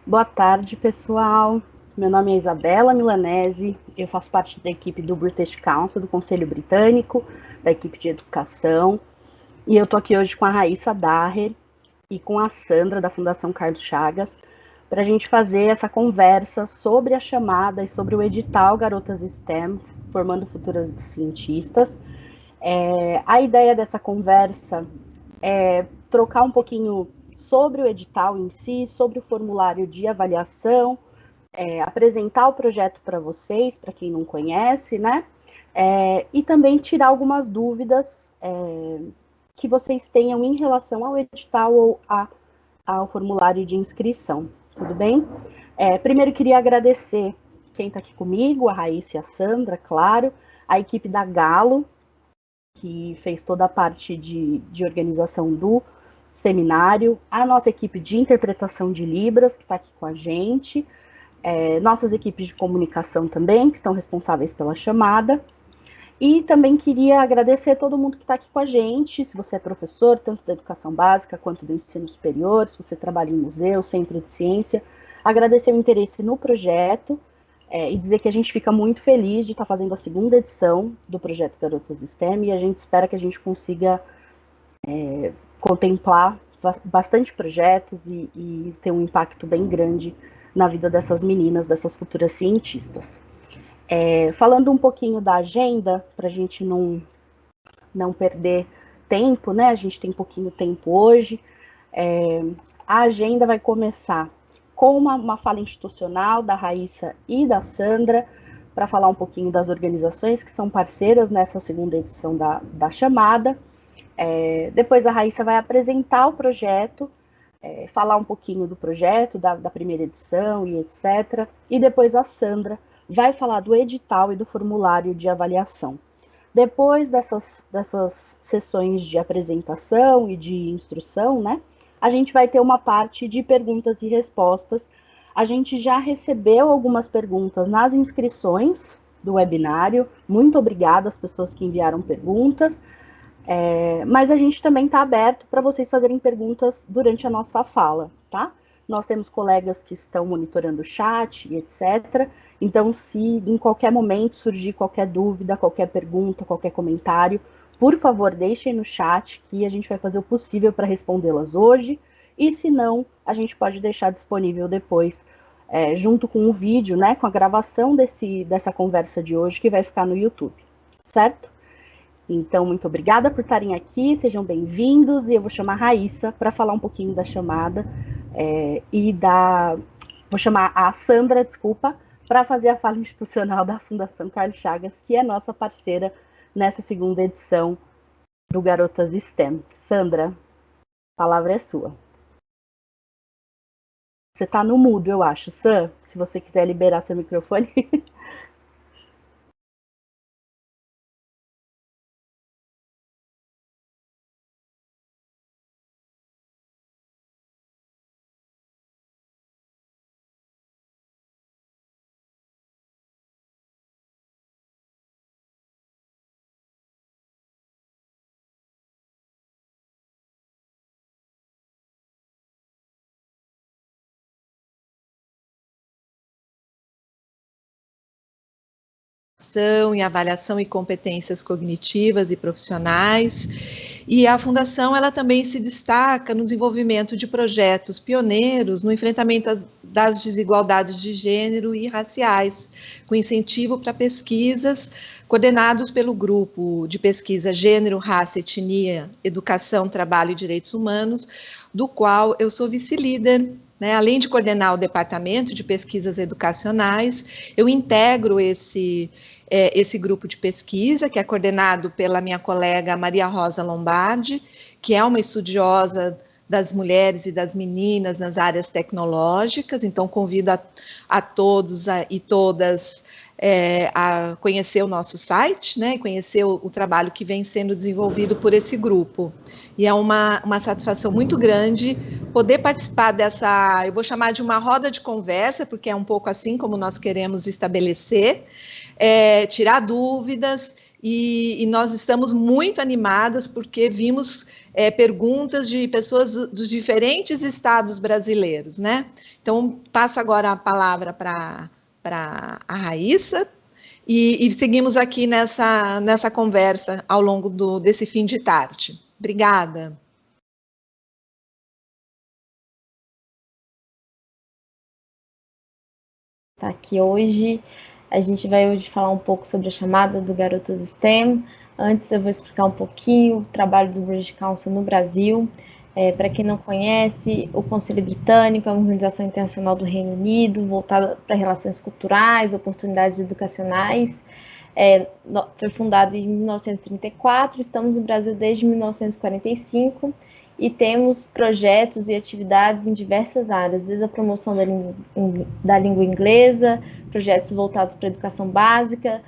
Boa tarde, pessoal. Meu nome é Isabela Milanese, eu faço parte da equipe do British Council, do Conselho Britânico, da equipe de educação, e eu tô aqui hoje com a Raíssa Daher e com a Sandra, da Fundação Carlos Chagas, para a gente fazer essa conversa sobre a chamada e sobre o edital Garotas STEM, formando futuras cientistas. A ideia dessa conversa é trocar um pouquinho sobre o edital em si, sobre o formulário de avaliação, apresentar o projeto para vocês, para quem não conhece, né? E também tirar algumas dúvidas que vocês tenham em relação ao edital ou ao formulário de inscrição, tudo bem? Primeiro queria agradecer quem está aqui comigo, a Raíssa e a Sandra, claro, a equipe da Galo, que fez toda a parte de organização do seminário, a nossa equipe de interpretação de Libras, que está aqui com a gente, nossas equipes de comunicação também, que estão responsáveis pela chamada. E também queria agradecer a todo mundo que está aqui com a gente, se você é professor, tanto da educação básica quanto do ensino superior, se você trabalha em museu, centro de ciência, agradecer o interesse no projeto, e dizer que a gente fica muito feliz de estar fazendo a segunda edição do projeto Garotas STEM, e a gente espera que a gente consiga contemplar bastante projetos e ter um impacto bem grande na vida dessas meninas, dessas futuras cientistas. Falando um pouquinho da agenda, para a gente não perder tempo, né? A gente tem pouquinho tempo hoje. A agenda vai começar com uma fala institucional da Raíssa e da Sandra, para falar um pouquinho das organizações que são parceiras nessa segunda edição da chamada. Depois a Raíssa vai apresentar o projeto, falar um pouquinho do projeto, da primeira edição e etc. E depois a Sandra vai falar do edital e do formulário de avaliação. Depois dessas sessões de apresentação e de instrução, né, a gente vai ter uma parte de perguntas e respostas. A gente já recebeu algumas perguntas nas inscrições do webinário. Muito obrigada às pessoas que enviaram perguntas. Mas a gente também está aberto para vocês fazerem perguntas durante a nossa fala, tá? Nós temos colegas que estão monitorando o chat e etc. Então, se em qualquer momento surgir qualquer dúvida, qualquer pergunta, qualquer comentário, por favor, deixem no chat que a gente vai fazer o possível para respondê-las hoje. E se não, a gente pode deixar disponível depois, junto com o vídeo, né, com a gravação dessa conversa de hoje, que vai ficar no YouTube, certo? Então, muito obrigada por estarem aqui, sejam bem-vindos, e eu vou chamar a Raíssa para falar um pouquinho da chamada, vou chamar a Sandra, desculpa, para fazer a fala institucional da Fundação Carlos Chagas, que é nossa parceira nessa segunda edição do Garotas STEM. Sandra, a palavra é sua. Você está no mudo, eu acho. Sam, se você quiser liberar seu microfone. Em avaliação e competências cognitivas e profissionais. E a Fundação ela também se destaca no desenvolvimento de projetos pioneiros no enfrentamento das desigualdades de gênero e raciais, com incentivo para pesquisas coordenados pelo grupo de pesquisa Gênero, Raça, Etnia, Educação, Trabalho e Direitos Humanos, do qual eu sou vice-líder. Além de coordenar o Departamento de Pesquisas Educacionais, eu integro esse grupo de pesquisa, que é coordenado pela minha colega Maria Rosa Lombardi, que é uma estudiosa das mulheres e das meninas nas áreas tecnológicas. Então, convido a todos e todas a conhecer o nosso site, e conhecer o trabalho que vem sendo desenvolvido por esse grupo. E é uma satisfação muito grande poder participar dessa, eu vou chamar de uma roda de conversa, porque é um pouco assim como nós queremos estabelecer, tirar dúvidas e nós estamos muito animadas porque vimos perguntas de pessoas dos diferentes estados brasileiros, né? Então, passo agora a palavra para a Raíssa e seguimos aqui nessa conversa ao longo desse fim de tarde. Obrigada. Tá aqui hoje. A gente vai hoje falar um pouco sobre a chamada do Garotas STEM. Antes eu vou explicar um pouquinho o trabalho do British Council no Brasil. Para quem não conhece, o Conselho Britânico é uma organização internacional do Reino Unido, voltada para relações culturais, oportunidades educacionais. Foi fundado em 1934, estamos no Brasil desde 1945 e temos projetos e atividades em diversas áreas, desde a promoção da língua inglesa, projetos voltados para a educação básica,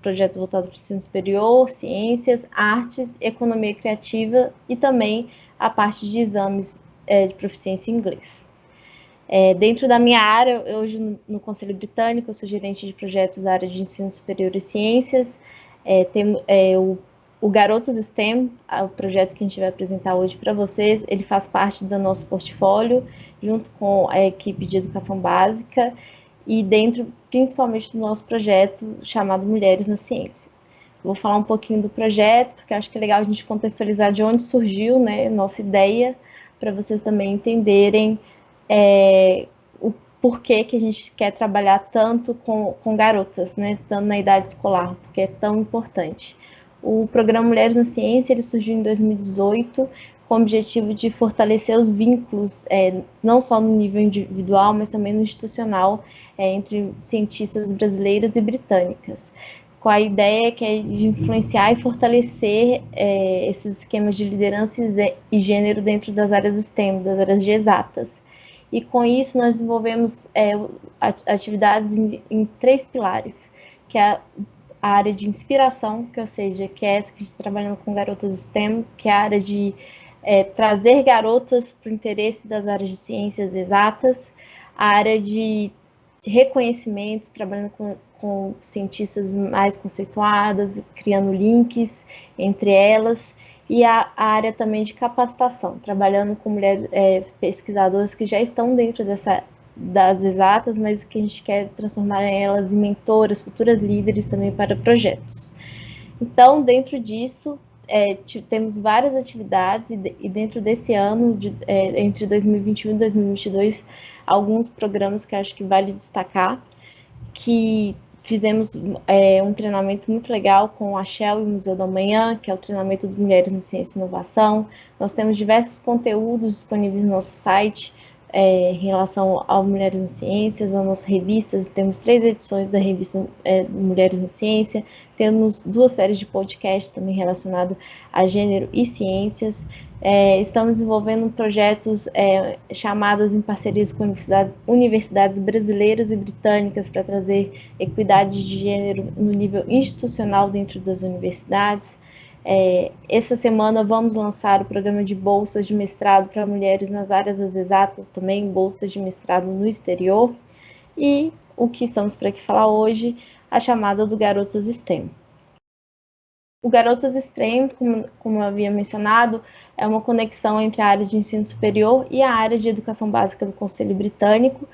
projetos voltados para o ensino superior, ciências, artes, economia criativa e também a parte de exames de proficiência em inglês. Dentro da minha área, hoje no Conselho Britânico, eu sou gerente de projetos da área de ensino superior e ciências. O Garotas STEM, o projeto que a gente vai apresentar hoje para vocês, ele faz parte do nosso portfólio, junto com a equipe de educação básica e dentro, principalmente, do nosso projeto chamado Mulheres na Ciência. Vou falar um pouquinho do projeto, porque acho que é legal a gente contextualizar de onde surgiu, né, nossa ideia, para vocês também entenderem o porquê que a gente quer trabalhar tanto com garotas, né, tanto na idade escolar, porque é tão importante. O programa Mulheres na Ciência, ele surgiu em 2018 com o objetivo de fortalecer os vínculos, não só no nível individual, mas também no institucional, entre cientistas brasileiras e britânicas, com a ideia que é de influenciar e fortalecer esses esquemas de liderança e gênero dentro das áreas STEM, das áreas de exatas. E com isso nós desenvolvemos atividades em 3 pilares, que é a área de inspiração, que ou seja, que é essa que a gente está trabalhando com garotas STEM, que é a área de trazer garotas para o interesse das áreas de ciências exatas, a área de reconhecimento, trabalhando com cientistas mais conceituadas, criando links entre elas, e a área também de capacitação, trabalhando com mulheres pesquisadoras que já estão dentro das exatas, mas que a gente quer transformar elas em mentoras, futuras líderes também para projetos. Então, dentro disso, temos várias atividades e dentro desse ano, entre 2021 e 2022, alguns programas que acho que vale destacar, que fizemos um treinamento muito legal com a Shell e o Museu da Manhã, que é o treinamento de Mulheres na Ciência e Inovação. Nós temos diversos conteúdos disponíveis no nosso site em relação a Mulheres na Ciência, as nossas revistas. Temos 3 edições da revista Mulheres na Ciência, temos 2 séries de podcast também relacionadas a gênero e ciências. Estamos desenvolvendo projetos chamadas em parcerias com universidades brasileiras e britânicas para trazer equidade de gênero no nível institucional dentro das universidades. Essa semana vamos lançar o programa de bolsas de mestrado para mulheres nas áreas das exatas, também bolsas de mestrado no exterior. E o que estamos para aqui falar hoje, a chamada do Garotas STEM. O Garotas STEM, como eu havia mencionado, é uma conexão entre a área de ensino superior e a área de educação básica do Conselho Britânico,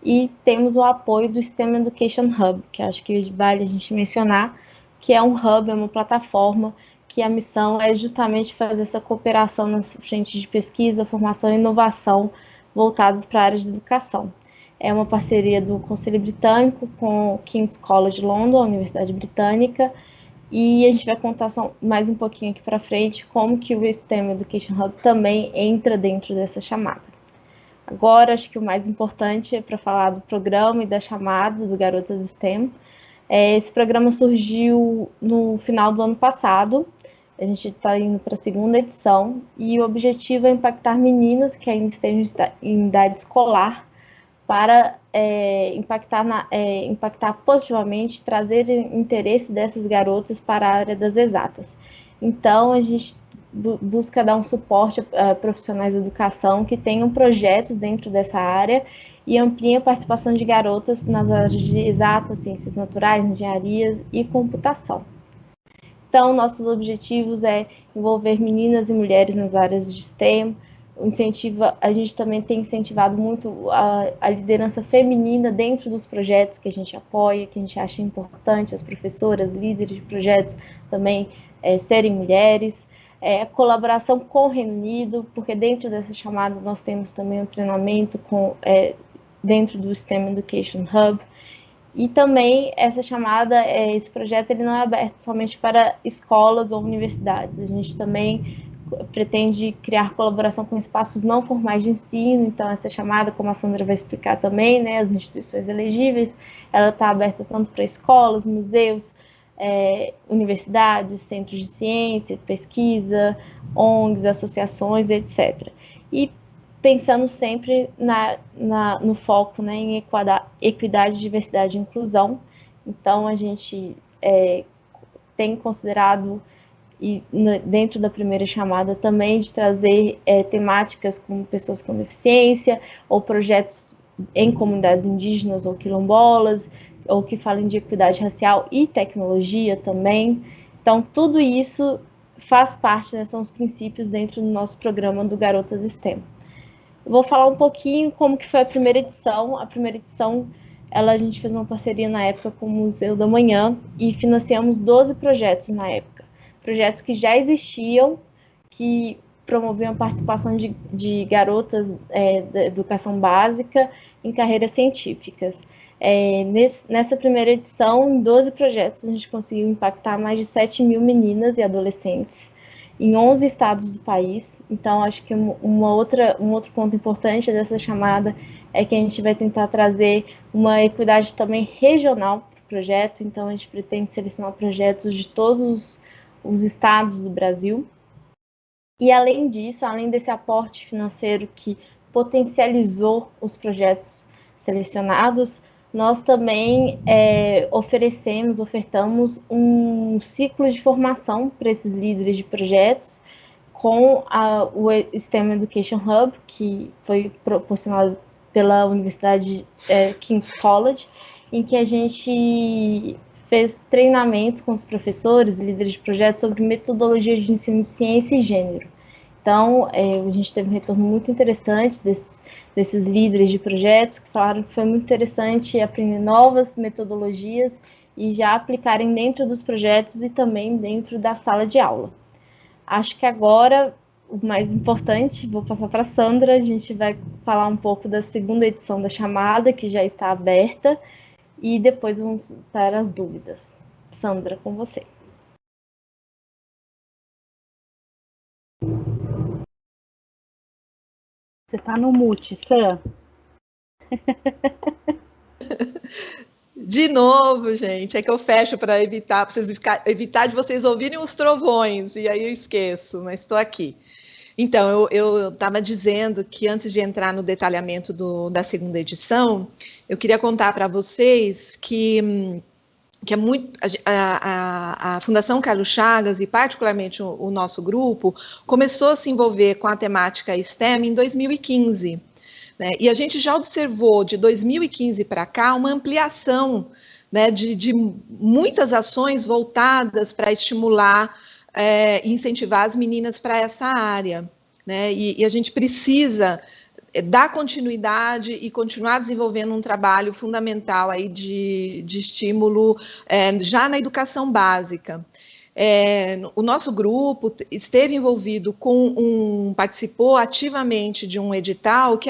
e temos o apoio do STEM Education Hub, que acho que vale a gente mencionar, que é um hub, é uma plataforma que a missão é justamente fazer essa cooperação nas frentes de pesquisa, formação e inovação voltados para a área de educação. É uma parceria do Conselho Britânico com o King's College London, a Universidade Britânica, e a gente vai contar mais um pouquinho aqui para frente como que o STEM Education Hub também entra dentro dessa chamada. Agora, acho que o mais importante é para falar do programa e da chamada do Garotas STEM. Esse programa surgiu no final do ano passado, a gente está indo para a 2ª edição, e o objetivo é impactar meninas que ainda estejam em idade escolar para impactar positivamente, trazer interesse dessas garotas para a área das exatas. Então, a gente busca dar um suporte a profissionais de educação que tenham projetos dentro dessa área e ampliem a participação de garotas nas áreas de exatas, ciências naturais, engenharias e computação. Então, nossos objetivos é envolver meninas e mulheres nas áreas de STEM. A gente também tem incentivado muito a liderança feminina dentro dos projetos que a gente apoia, que a gente acha importante, as professoras, líderes de projetos também serem mulheres. A colaboração com o Reino Unido, porque dentro dessa chamada nós temos também um treinamento dentro do STEM Education Hub. E também essa chamada, esse projeto, ele não é aberto somente para escolas ou universidades. A gente também pretende criar colaboração com espaços não formais de ensino. Então, essa chamada, como a Sandra vai explicar também, né, as instituições elegíveis, ela está aberta tanto para escolas, museus, universidades, centros de ciência, pesquisa, ONGs, associações, etc. E pensando sempre no foco, né, em equidade, diversidade e inclusão. Então, a gente tem considerado, e dentro da primeira chamada também, de trazer temáticas como pessoas com deficiência, ou projetos em comunidades indígenas ou quilombolas, ou que falem de equidade racial e tecnologia também. Então, tudo isso faz parte, né, são os princípios dentro do nosso programa do Garotas STEM. Eu vou falar um pouquinho como que foi a primeira edição. A primeira edição, a gente fez uma parceria na época com o Museu da Manhã e financiamos 12 projetos na época. Projetos que já existiam, que promoviam a participação de garotas da educação básica em carreiras científicas. Nessa primeira edição, em 12 projetos, a gente conseguiu impactar mais de 7.000 meninas e adolescentes em 11 estados do país. Então, acho que um outro ponto importante dessa chamada é que a gente vai tentar trazer uma equidade também regional para o projeto. Então, a gente pretende selecionar projetos de todos os estados do Brasil. E, além disso, além desse aporte financeiro que potencializou os projetos selecionados, nós também ofertamos um ciclo de formação para esses líderes de projetos com o STEM Education Hub, que foi proporcionado pela Universidade King's College, em que a gente fez treinamentos com os professores e líderes de projetos sobre metodologia de ensino de ciência e gênero. Então, a gente teve um retorno muito interessante desses líderes de projetos, que falaram que foi muito interessante aprender novas metodologias e já aplicarem dentro dos projetos e também dentro da sala de aula. Acho que agora, o mais importante, vou passar para a Sandra, a gente vai falar um pouco da segunda edição da chamada, que já está aberta, e depois vamos para as dúvidas. Sandra, com você. Você está no mute, Sam. De novo, gente, é que eu fecho para evitar de vocês ouvirem os trovões, e aí eu esqueço, mas estou aqui. Então, eu estava dizendo que antes de entrar no detalhamento da segunda edição, eu queria contar para vocês que é muito a Fundação Carlos Chagas, e particularmente o nosso grupo, começou a se envolver com a temática STEM em 2015. Né? E a gente já observou, de 2015 para cá, uma ampliação, né, de muitas ações voltadas para estimular e incentivar as meninas para essa área. Né? E a gente precisa dar continuidade e continuar desenvolvendo um trabalho fundamental aí de estímulo já na educação básica. O nosso grupo esteve envolvido participou ativamente de um edital que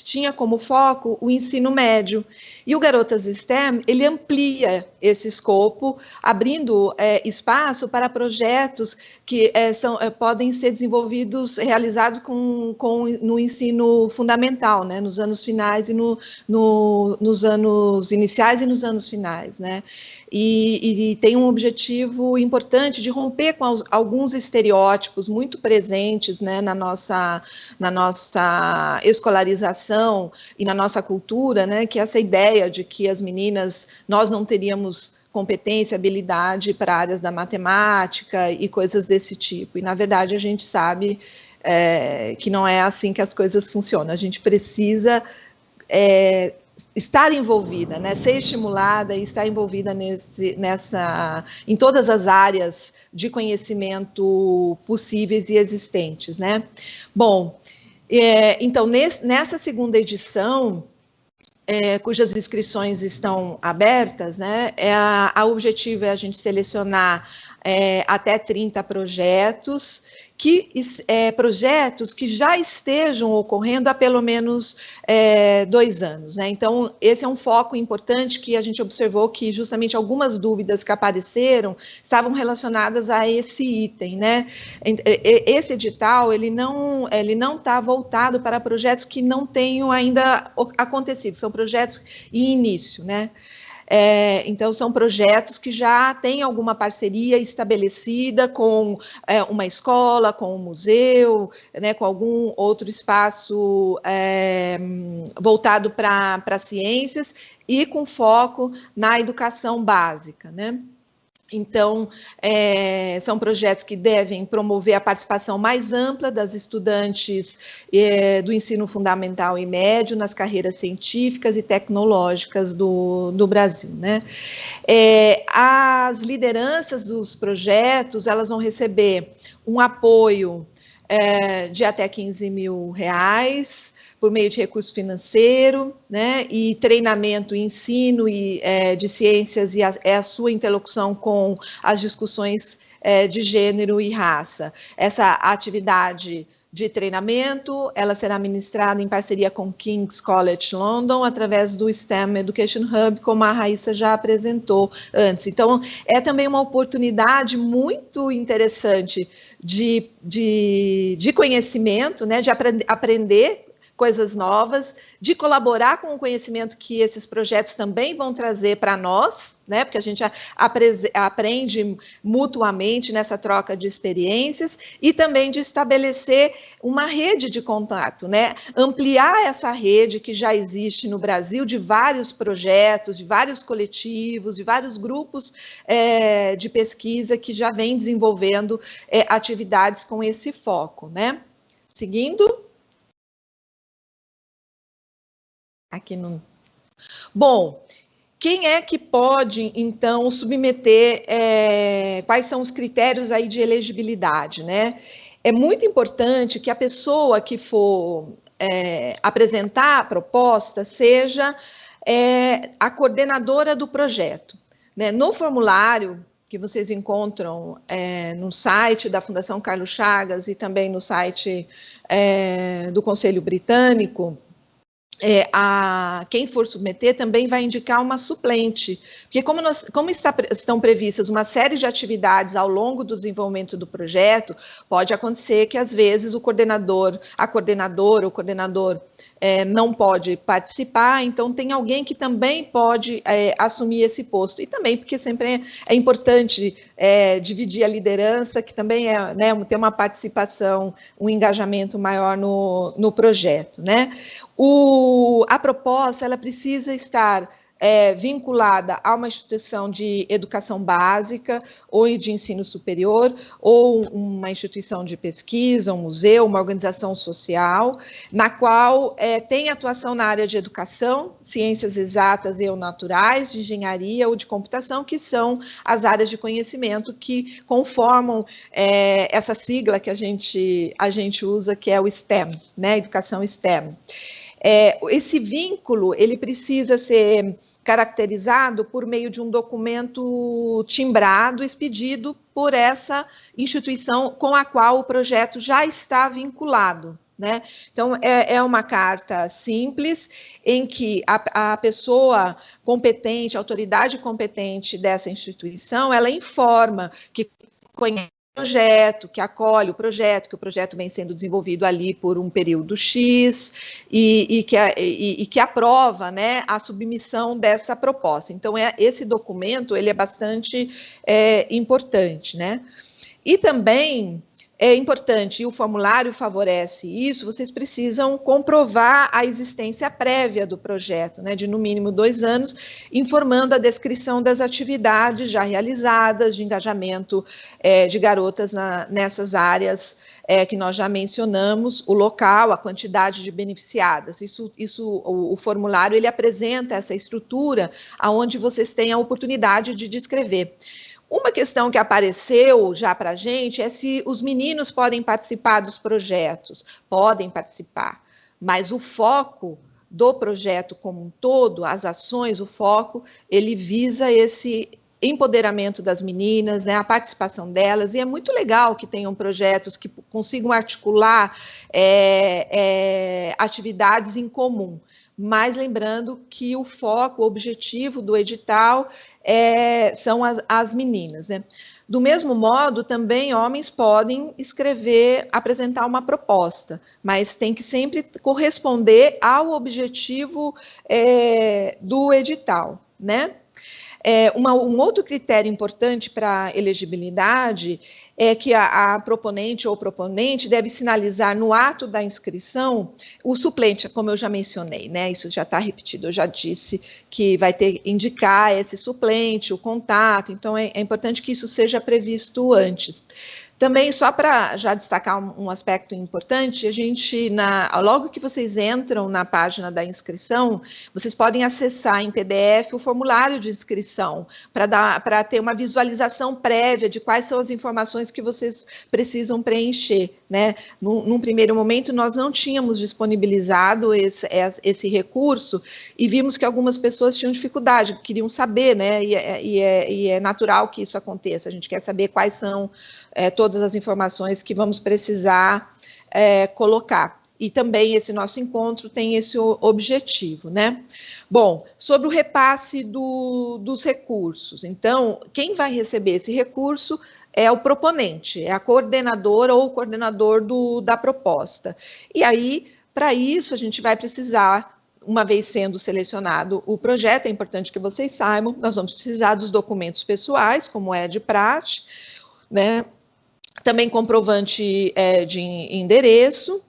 tinha como foco o ensino médio. E o Garotas STEM, ele amplia esse escopo, abrindo espaço para projetos que podem ser desenvolvidos, realizados no ensino fundamental, né, nos anos finais e nos anos iniciais e nos anos finais, né? E tem um objetivo importante de romper com alguns estereótipos muito presentes, né, na nossa escolarização e na nossa cultura, né, que é essa ideia de que as meninas, nós não teríamos competência, habilidade para áreas da matemática e coisas desse tipo. E, na verdade, a gente sabe que não é assim que as coisas funcionam. A gente precisa estar envolvida, né, ser estimulada e estar envolvida em todas as áreas de conhecimento possíveis e existentes, né? Bom, então, nessa segunda edição, cujas inscrições estão abertas, né, o objetivo é a gente selecionar até 30 projetos, projetos que já estejam ocorrendo há pelo menos 2 anos, né? Então, esse é um foco importante que a gente observou que justamente algumas dúvidas que apareceram estavam relacionadas a esse item, né? Esse edital, ele não está voltado para projetos que não tenham ainda acontecido, são projetos em início, né? Então, são projetos que já têm alguma parceria estabelecida com uma escola, com um museu, né, com algum outro espaço voltado para ciências e com foco na educação básica, né? Então, são projetos que devem promover a participação mais ampla das estudantes do ensino fundamental e médio nas carreiras científicas e tecnológicas do Brasil, né? As lideranças dos projetos, elas vão receber um apoio de até R$15 mil, por meio de recurso financeiro, né, e treinamento, ensino de ciências e a sua interlocução com as discussões de gênero e raça. Essa atividade de treinamento, ela será ministrada em parceria com King's College London, através do STEM Education Hub, como a Raíssa já apresentou antes. Então, é também uma oportunidade muito interessante de conhecimento, né, de aprender coisas novas, de colaborar com o conhecimento que esses projetos também vão trazer para nós, né? Porque a gente aprende mutuamente nessa troca de experiências e também de estabelecer uma rede de contato, né? Ampliar essa rede que já existe no Brasil de vários projetos, de vários coletivos, de vários grupos de pesquisa que já vem desenvolvendo atividades com esse foco, né? Seguindo. Aqui não. Bom, quem é que pode, então, submeter, quais são os critérios aí de elegibilidade, né? É muito importante que a pessoa que for apresentar a proposta seja a coordenadora do projeto, né? No formulário que vocês encontram no site da Fundação Carlos Chagas e também no site do Conselho Britânico, quem for submeter também vai indicar uma suplente, porque como estão previstas uma série de atividades ao longo do desenvolvimento do projeto, pode acontecer que às vezes a coordenadora, o coordenador não pode participar, então tem alguém que também pode assumir esse posto, e também porque sempre é importante dividir a liderança, que também né, ter uma participação, um engajamento maior no projeto, né? A proposta, ela precisa estar vinculada a uma instituição de educação básica ou de ensino superior, ou uma instituição de pesquisa, um museu, uma organização social, na qual tem atuação na área de educação, ciências exatas e ou naturais, de engenharia ou de computação, que são as áreas de conhecimento que conformam essa sigla que a gente usa, que é o STEM, né? Educação STEM. Esse vínculo, ele precisa ser caracterizado por meio de um documento timbrado, expedido por essa instituição com a qual o projeto já está vinculado, né? Então, é uma carta simples, em que a pessoa competente, a autoridade competente dessa instituição, ela informa que conhece projeto, que acolhe o projeto, que o projeto vem sendo desenvolvido ali por um período X e que aprova, né, a submissão dessa proposta. Então, esse documento ele é bastante importante, né? E também é importante, e o formulário favorece isso, vocês precisam comprovar a existência prévia do projeto, né, de no mínimo 2 anos, informando a descrição das atividades já realizadas, de engajamento de garotas nessas áreas que nós já mencionamos, o local, a quantidade de beneficiadas. O formulário ele apresenta essa estrutura onde vocês têm a oportunidade de descrever. Uma questão que apareceu já para a gente é se os meninos podem participar dos projetos. Podem participar, mas o foco do projeto como um todo, as ações, o foco, ele visa esse empoderamento das meninas, né, a participação delas, e é muito legal que tenham projetos que consigam articular atividades em comum. Mas lembrando que o foco, o objetivo do edital são as meninas, né? Do mesmo modo, também homens podem escrever, apresentar uma proposta, mas tem que sempre corresponder ao objetivo do edital, né? Um outro critério importante para elegibilidade é que a proponente ou proponente deve sinalizar no ato da inscrição o suplente, como eu já mencionei, né? Isso já está repetido, eu já disse que vai ter indicar esse suplente, o contato, então é importante que isso seja previsto antes. Também, só para já destacar um aspecto importante, a gente, logo que vocês entram na página da inscrição, vocês podem acessar em PDF o formulário de inscrição, para ter uma visualização prévia de quais são as informações que vocês precisam preencher, né? Num primeiro momento, nós não tínhamos disponibilizado esse recurso e vimos que algumas pessoas tinham dificuldade, queriam saber, né? E é natural que isso aconteça, a gente quer saber quais são todas as informações que vamos precisar colocar. E também esse nosso encontro tem esse objetivo, né? Bom, sobre o repasse dos recursos. Então, quem vai receber esse recurso é o proponente, é a coordenadora ou o coordenador da proposta. E aí, para isso, a gente vai precisar, uma vez sendo selecionado o projeto, é importante que vocês saibam, nós vamos precisar dos documentos pessoais, como é de praxe, né? Também comprovante de endereço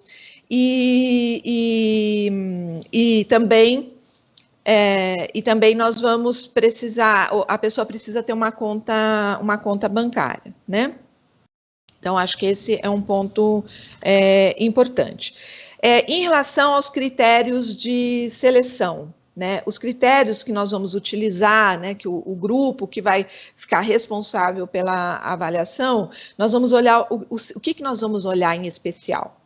e também nós vamos precisar, a pessoa precisa ter uma conta bancária, né? Então, acho que esse é um ponto importante. Em relação aos critérios de seleção, né, os critérios que nós vamos utilizar, né, que o grupo que vai ficar responsável pela avaliação, nós vamos olhar, o que nós vamos olhar em especial?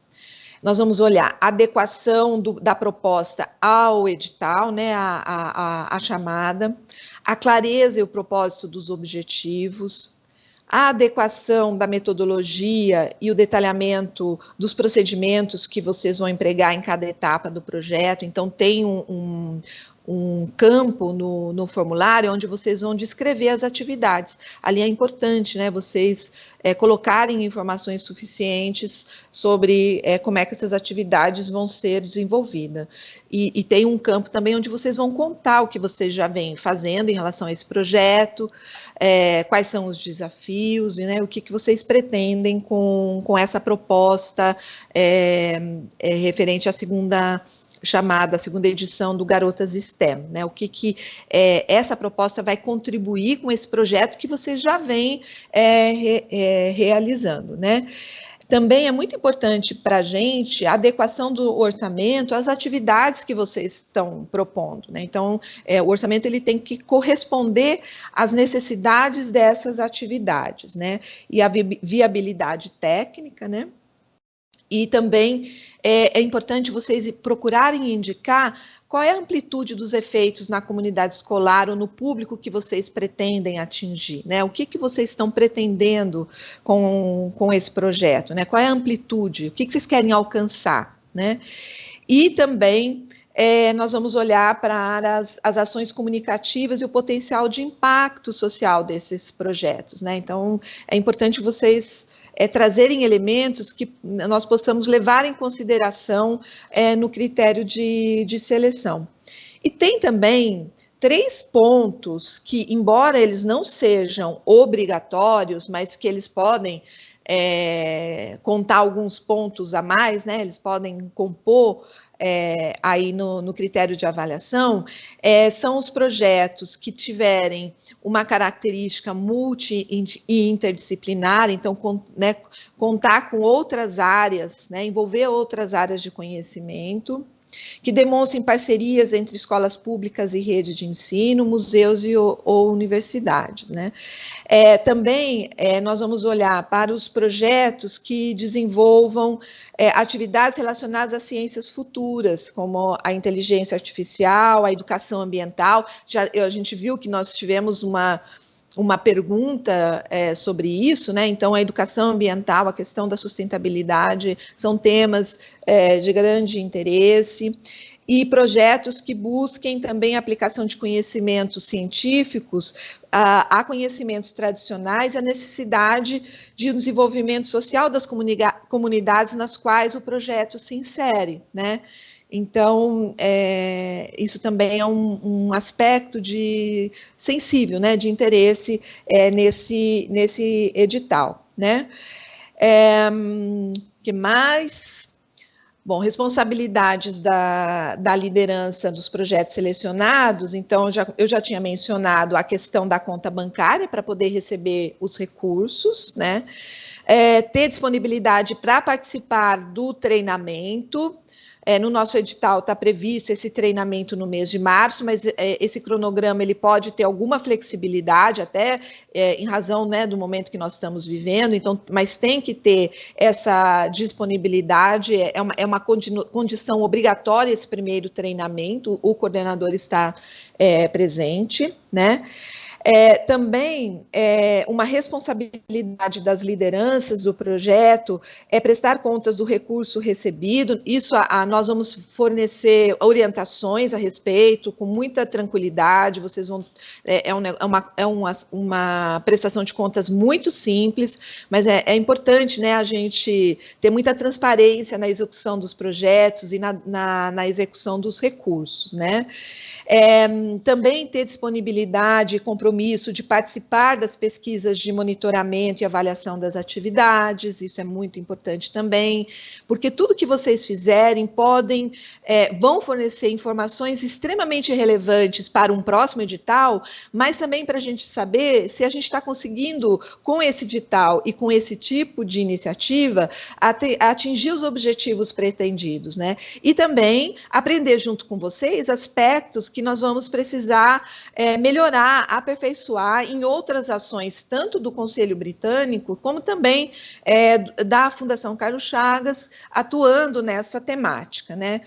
Nós vamos olhar a adequação da proposta ao edital, né, a chamada, a clareza e o propósito dos objetivos, a adequação da metodologia e o detalhamento dos procedimentos que vocês vão empregar em cada etapa do projeto. Então, tem um campo no formulário onde vocês vão descrever as atividades. Ali é importante, né, vocês colocarem informações suficientes sobre como é que essas atividades vão ser desenvolvidas. E tem um campo também onde vocês vão contar o que vocês já vêm fazendo em relação a esse projeto, quais são os desafios, né, o que vocês pretendem com essa proposta referente à segunda edição do Garotas STEM, né? O que essa proposta vai contribuir com esse projeto que vocês já vêm realizando, né? Também é muito importante para a gente a adequação do orçamento às atividades que vocês estão propondo, né? Então, o orçamento ele tem que corresponder às necessidades dessas atividades, né? E a viabilidade técnica, né? E também é importante vocês procurarem indicar qual é a amplitude dos efeitos na comunidade escolar ou no público que vocês pretendem atingir, né? O que vocês estão pretendendo com esse projeto, né? Qual é a amplitude, o que vocês querem alcançar, né? E também nós vamos olhar para as ações comunicativas e o potencial de impacto social desses projetos, né? Então, é importante vocês trazerem elementos que nós possamos levar em consideração no critério de seleção. E tem também 3 pontos que, embora eles não sejam obrigatórios, mas que eles podem contar alguns pontos a mais, né? Eles podem compor aí no critério de avaliação, são os projetos que tiverem uma característica multi e interdisciplinar, então, contar com outras áreas, né, envolver outras áreas de conhecimento, que demonstrem parcerias entre escolas públicas e rede de ensino, museus ou universidades, né? Também nós vamos olhar para os projetos que desenvolvam atividades relacionadas às ciências futuras, como a inteligência artificial, a educação ambiental. A gente viu que nós tivemos uma pergunta sobre isso, né? Então, a educação ambiental, a questão da sustentabilidade, são temas de grande interesse, e projetos que busquem também a aplicação de conhecimentos científicos a conhecimentos tradicionais e a necessidade de um desenvolvimento social das comunidades nas quais o projeto se insere, né? Então, isso também é um aspecto sensível, né, de interesse nesse edital, né? Que mais? Bom, responsabilidades da liderança dos projetos selecionados. Então, eu já tinha mencionado a questão da conta bancária para poder receber os recursos, né? Ter disponibilidade para participar do treinamento. No nosso edital está previsto esse treinamento no mês de março, mas esse cronograma ele pode ter alguma flexibilidade, até em razão, né, do momento que nós estamos vivendo, então, mas tem que ter essa disponibilidade, é uma condição obrigatória esse primeiro treinamento, o coordenador está presente, né? Também uma responsabilidade das lideranças do projeto prestar contas do recurso recebido. Isso nós vamos fornecer orientações a respeito com muita tranquilidade. Vocês vão uma prestação de contas muito simples, mas é importante, né, a gente ter muita transparência na execução dos projetos e na execução dos recursos, né? Também ter disponibilidade e compromisso de participar das pesquisas de monitoramento e avaliação das atividades, isso é muito importante também, porque tudo que vocês fizerem vão fornecer informações extremamente relevantes para um próximo edital, mas também para a gente saber se a gente está conseguindo, com esse edital e com esse tipo de iniciativa, atingir os objetivos pretendidos, né? E também aprender junto com vocês aspectos que nós vamos precisar melhorar, aperfeiçoar em outras ações, tanto do Conselho Britânico, como também da Fundação Carlos Chagas, atuando nessa temática, né?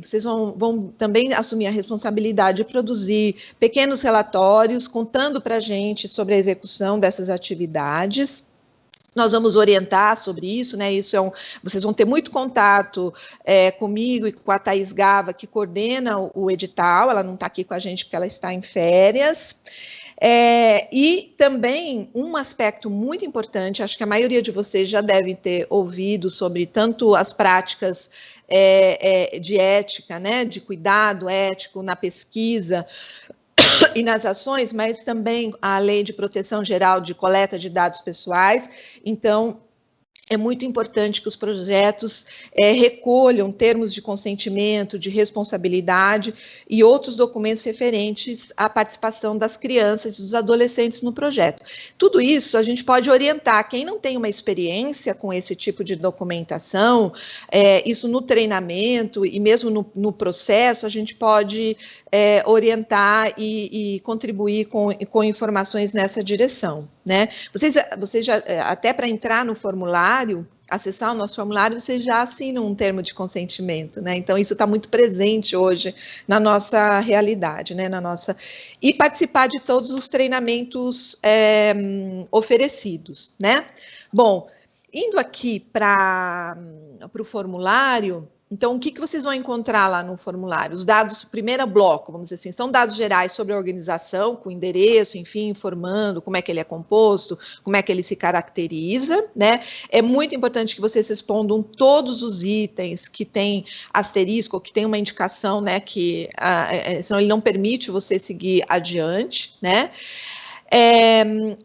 Vocês vão também assumir a responsabilidade de produzir pequenos relatórios, contando para a gente sobre a execução dessas atividades. Nós vamos orientar sobre isso, né? Vocês vão ter muito contato comigo e com a Thaís Gava, que coordena o edital. Ela não está aqui com a gente porque ela está em férias. E também um aspecto muito importante, acho que a maioria de vocês já devem ter ouvido sobre tanto as práticas de ética, né? De cuidado ético na pesquisa e nas ações, mas também a Lei de Proteção Geral de Coleta de Dados Pessoais. Então, é muito importante que os projetos recolham termos de consentimento, de responsabilidade e outros documentos referentes à participação das crianças e dos adolescentes no projeto. Tudo isso a gente pode orientar quem não tem uma experiência com esse tipo de documentação, isso no treinamento e mesmo no processo, a gente pode orientar e contribuir com informações nessa direção, né? Vocês já, até para entrar no formulário, acessar o nosso formulário, vocês já assinam um termo de consentimento, né? Então, isso está muito presente hoje na nossa realidade, né? E participar de todos os treinamentos oferecidos, né? Bom, indo aqui para o formulário, então, o que vocês vão encontrar lá no formulário? Os dados, primeiro bloco, vamos dizer assim, são dados gerais sobre a organização, com endereço, enfim, informando como é que ele é composto, como é que ele se caracteriza, né? É muito importante que vocês respondam todos os itens que tem asterisco, que tem uma indicação, né, que senão ele não permite você seguir adiante, né?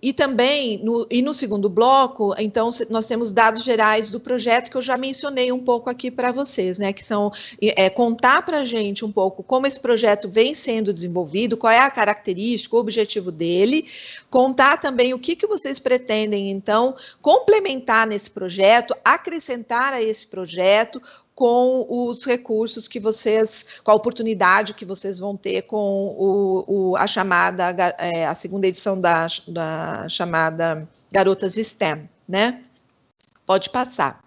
E também, no segundo bloco, então, nós temos dados gerais do projeto, que eu já mencionei um pouco aqui para vocês, né, que são contar para a gente um pouco como esse projeto vem sendo desenvolvido, qual é a característica, o objetivo dele, contar também o que vocês pretendem, então, complementar nesse projeto, acrescentar a esse projeto, com os recursos que vocês, com a oportunidade que vocês vão ter com a chamada, a segunda edição da chamada Garotas STEM, né? Pode passar.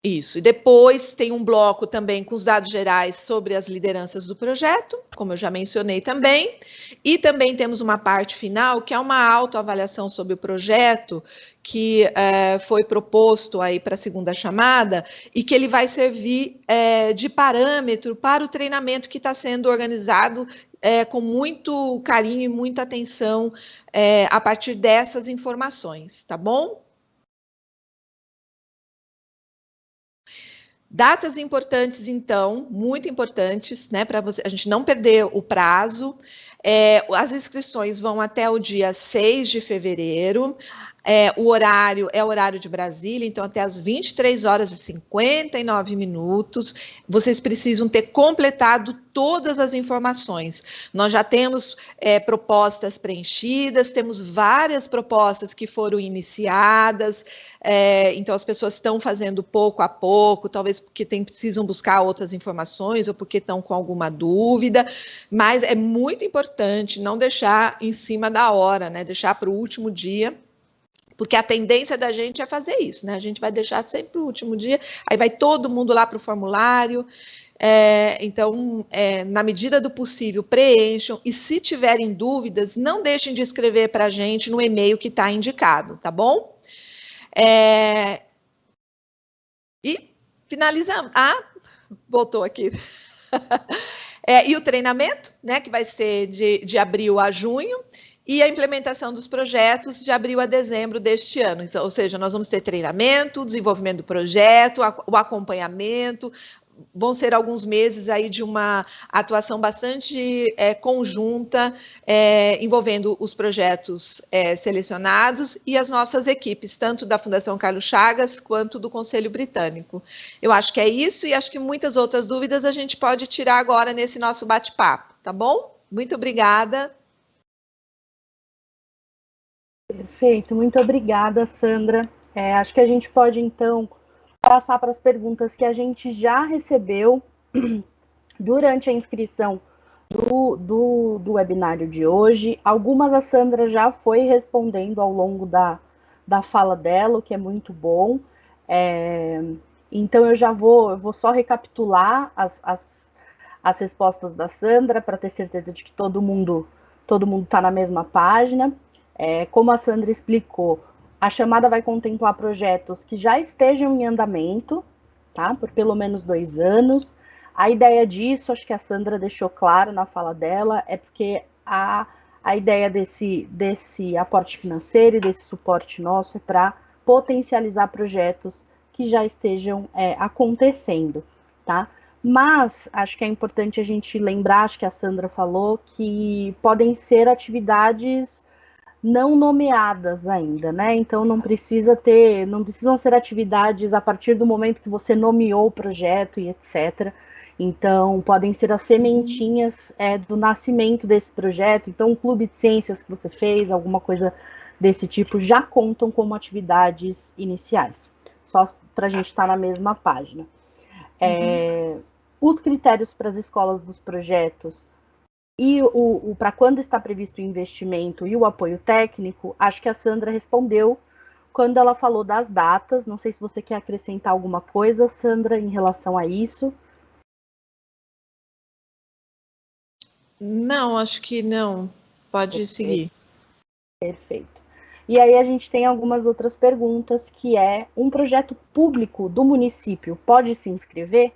Isso, e depois tem um bloco também com os dados gerais sobre as lideranças do projeto, como eu já mencionei também, e também temos uma parte final, que é uma autoavaliação sobre o projeto, que foi proposto aí para a segunda chamada, e que ele vai servir de parâmetro para o treinamento que está sendo organizado com muito carinho e muita atenção a partir dessas informações, tá bom? Datas importantes, então, muito importantes, né, para a gente não perder o prazo. As inscrições vão até o dia 6 de fevereiro. O horário é o horário de Brasília, então até às 23h59. Vocês precisam ter completado todas as informações. Nós já temos propostas preenchidas, temos várias propostas que foram iniciadas, então as pessoas estão fazendo pouco a pouco, talvez porque precisam buscar outras informações ou porque estão com alguma dúvida, mas é muito importante não deixar em cima da hora, né? Deixar para o último dia, porque a tendência da gente é fazer isso, né? A gente vai deixar sempre para o último dia, aí vai todo mundo lá para o formulário. Então, na medida do possível, preencham, e se tiverem dúvidas, não deixem de escrever para a gente no e-mail que está indicado, tá bom? E finalizamos. Voltou aqui. E o treinamento, né, que vai ser de abril a junho, e a implementação dos projetos de abril a dezembro deste ano. Então, ou seja, nós vamos ter treinamento, desenvolvimento do projeto, o acompanhamento. Vão ser alguns meses aí de uma atuação bastante conjunta, envolvendo os projetos selecionados e as nossas equipes, tanto da Fundação Carlos Chagas quanto do Conselho Britânico. Eu acho que é isso, e acho que muitas outras dúvidas a gente pode tirar agora nesse nosso bate-papo, tá bom? Muito obrigada. Perfeito, muito obrigada, Sandra. Acho que a gente pode, então, passar para as perguntas que a gente já recebeu durante a inscrição do webinário de hoje. Algumas a Sandra já foi respondendo ao longo da fala dela, o que é muito bom. Então, eu vou só recapitular as respostas da Sandra, para ter certeza de que todo mundo está na mesma página. Como a Sandra explicou, a chamada vai contemplar projetos que já estejam em andamento, tá? Por pelo menos 2 anos. A ideia disso, acho que a Sandra deixou claro na fala dela, é porque a ideia desse aporte financeiro e desse suporte nosso é para potencializar projetos que já estejam acontecendo, tá? Mas acho que é importante a gente lembrar, acho que a Sandra falou, que podem ser atividades não nomeadas ainda, né? Então não precisam ser atividades a partir do momento que você nomeou o projeto e etc. Então podem ser as sementinhas do nascimento desse projeto. Então, um clube de ciências que você fez, alguma coisa desse tipo, já contam como atividades iniciais. Só para a gente estar na mesma página. Os critérios para as escolas dos projetos e para quando está previsto o investimento e o apoio técnico, acho que a Sandra respondeu quando ela falou das datas. Não sei se você quer acrescentar alguma coisa, Sandra, em relação a isso. Não, acho que não. Pode seguir. Perfeito. E aí a gente tem algumas outras perguntas, que um projeto público do município pode se inscrever?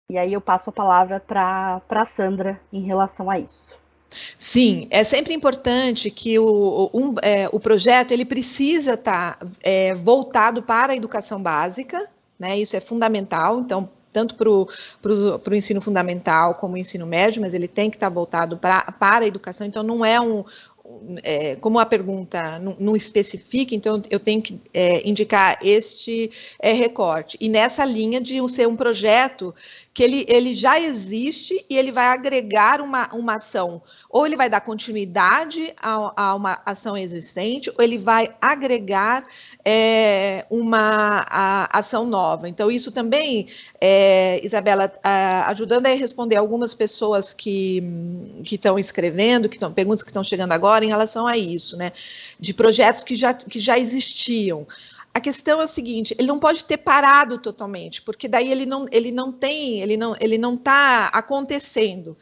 E aí eu passo a palavra para a Sandra em relação a isso. Sim, é sempre importante que o projeto ele precisa estar voltado para a educação básica, né? Isso é fundamental. Então, tanto para o ensino fundamental como o ensino médio, mas ele tem que estar voltado para a educação, então não é como a pergunta não especifica, então eu tenho que indicar este recorte. E nessa linha de ser um projeto que ele já existe e ele vai agregar uma ação, ou ele vai dar continuidade a uma ação existente, ou ele vai agregar uma ação nova. Então, isso também, Isabela, ajudando a responder algumas pessoas que estão escrevendo, perguntas que estão chegando agora em relação a isso, né? De projetos que já existiam. A questão é o seguinte: ele não pode ter parado totalmente, porque daí ele não está acontecendo.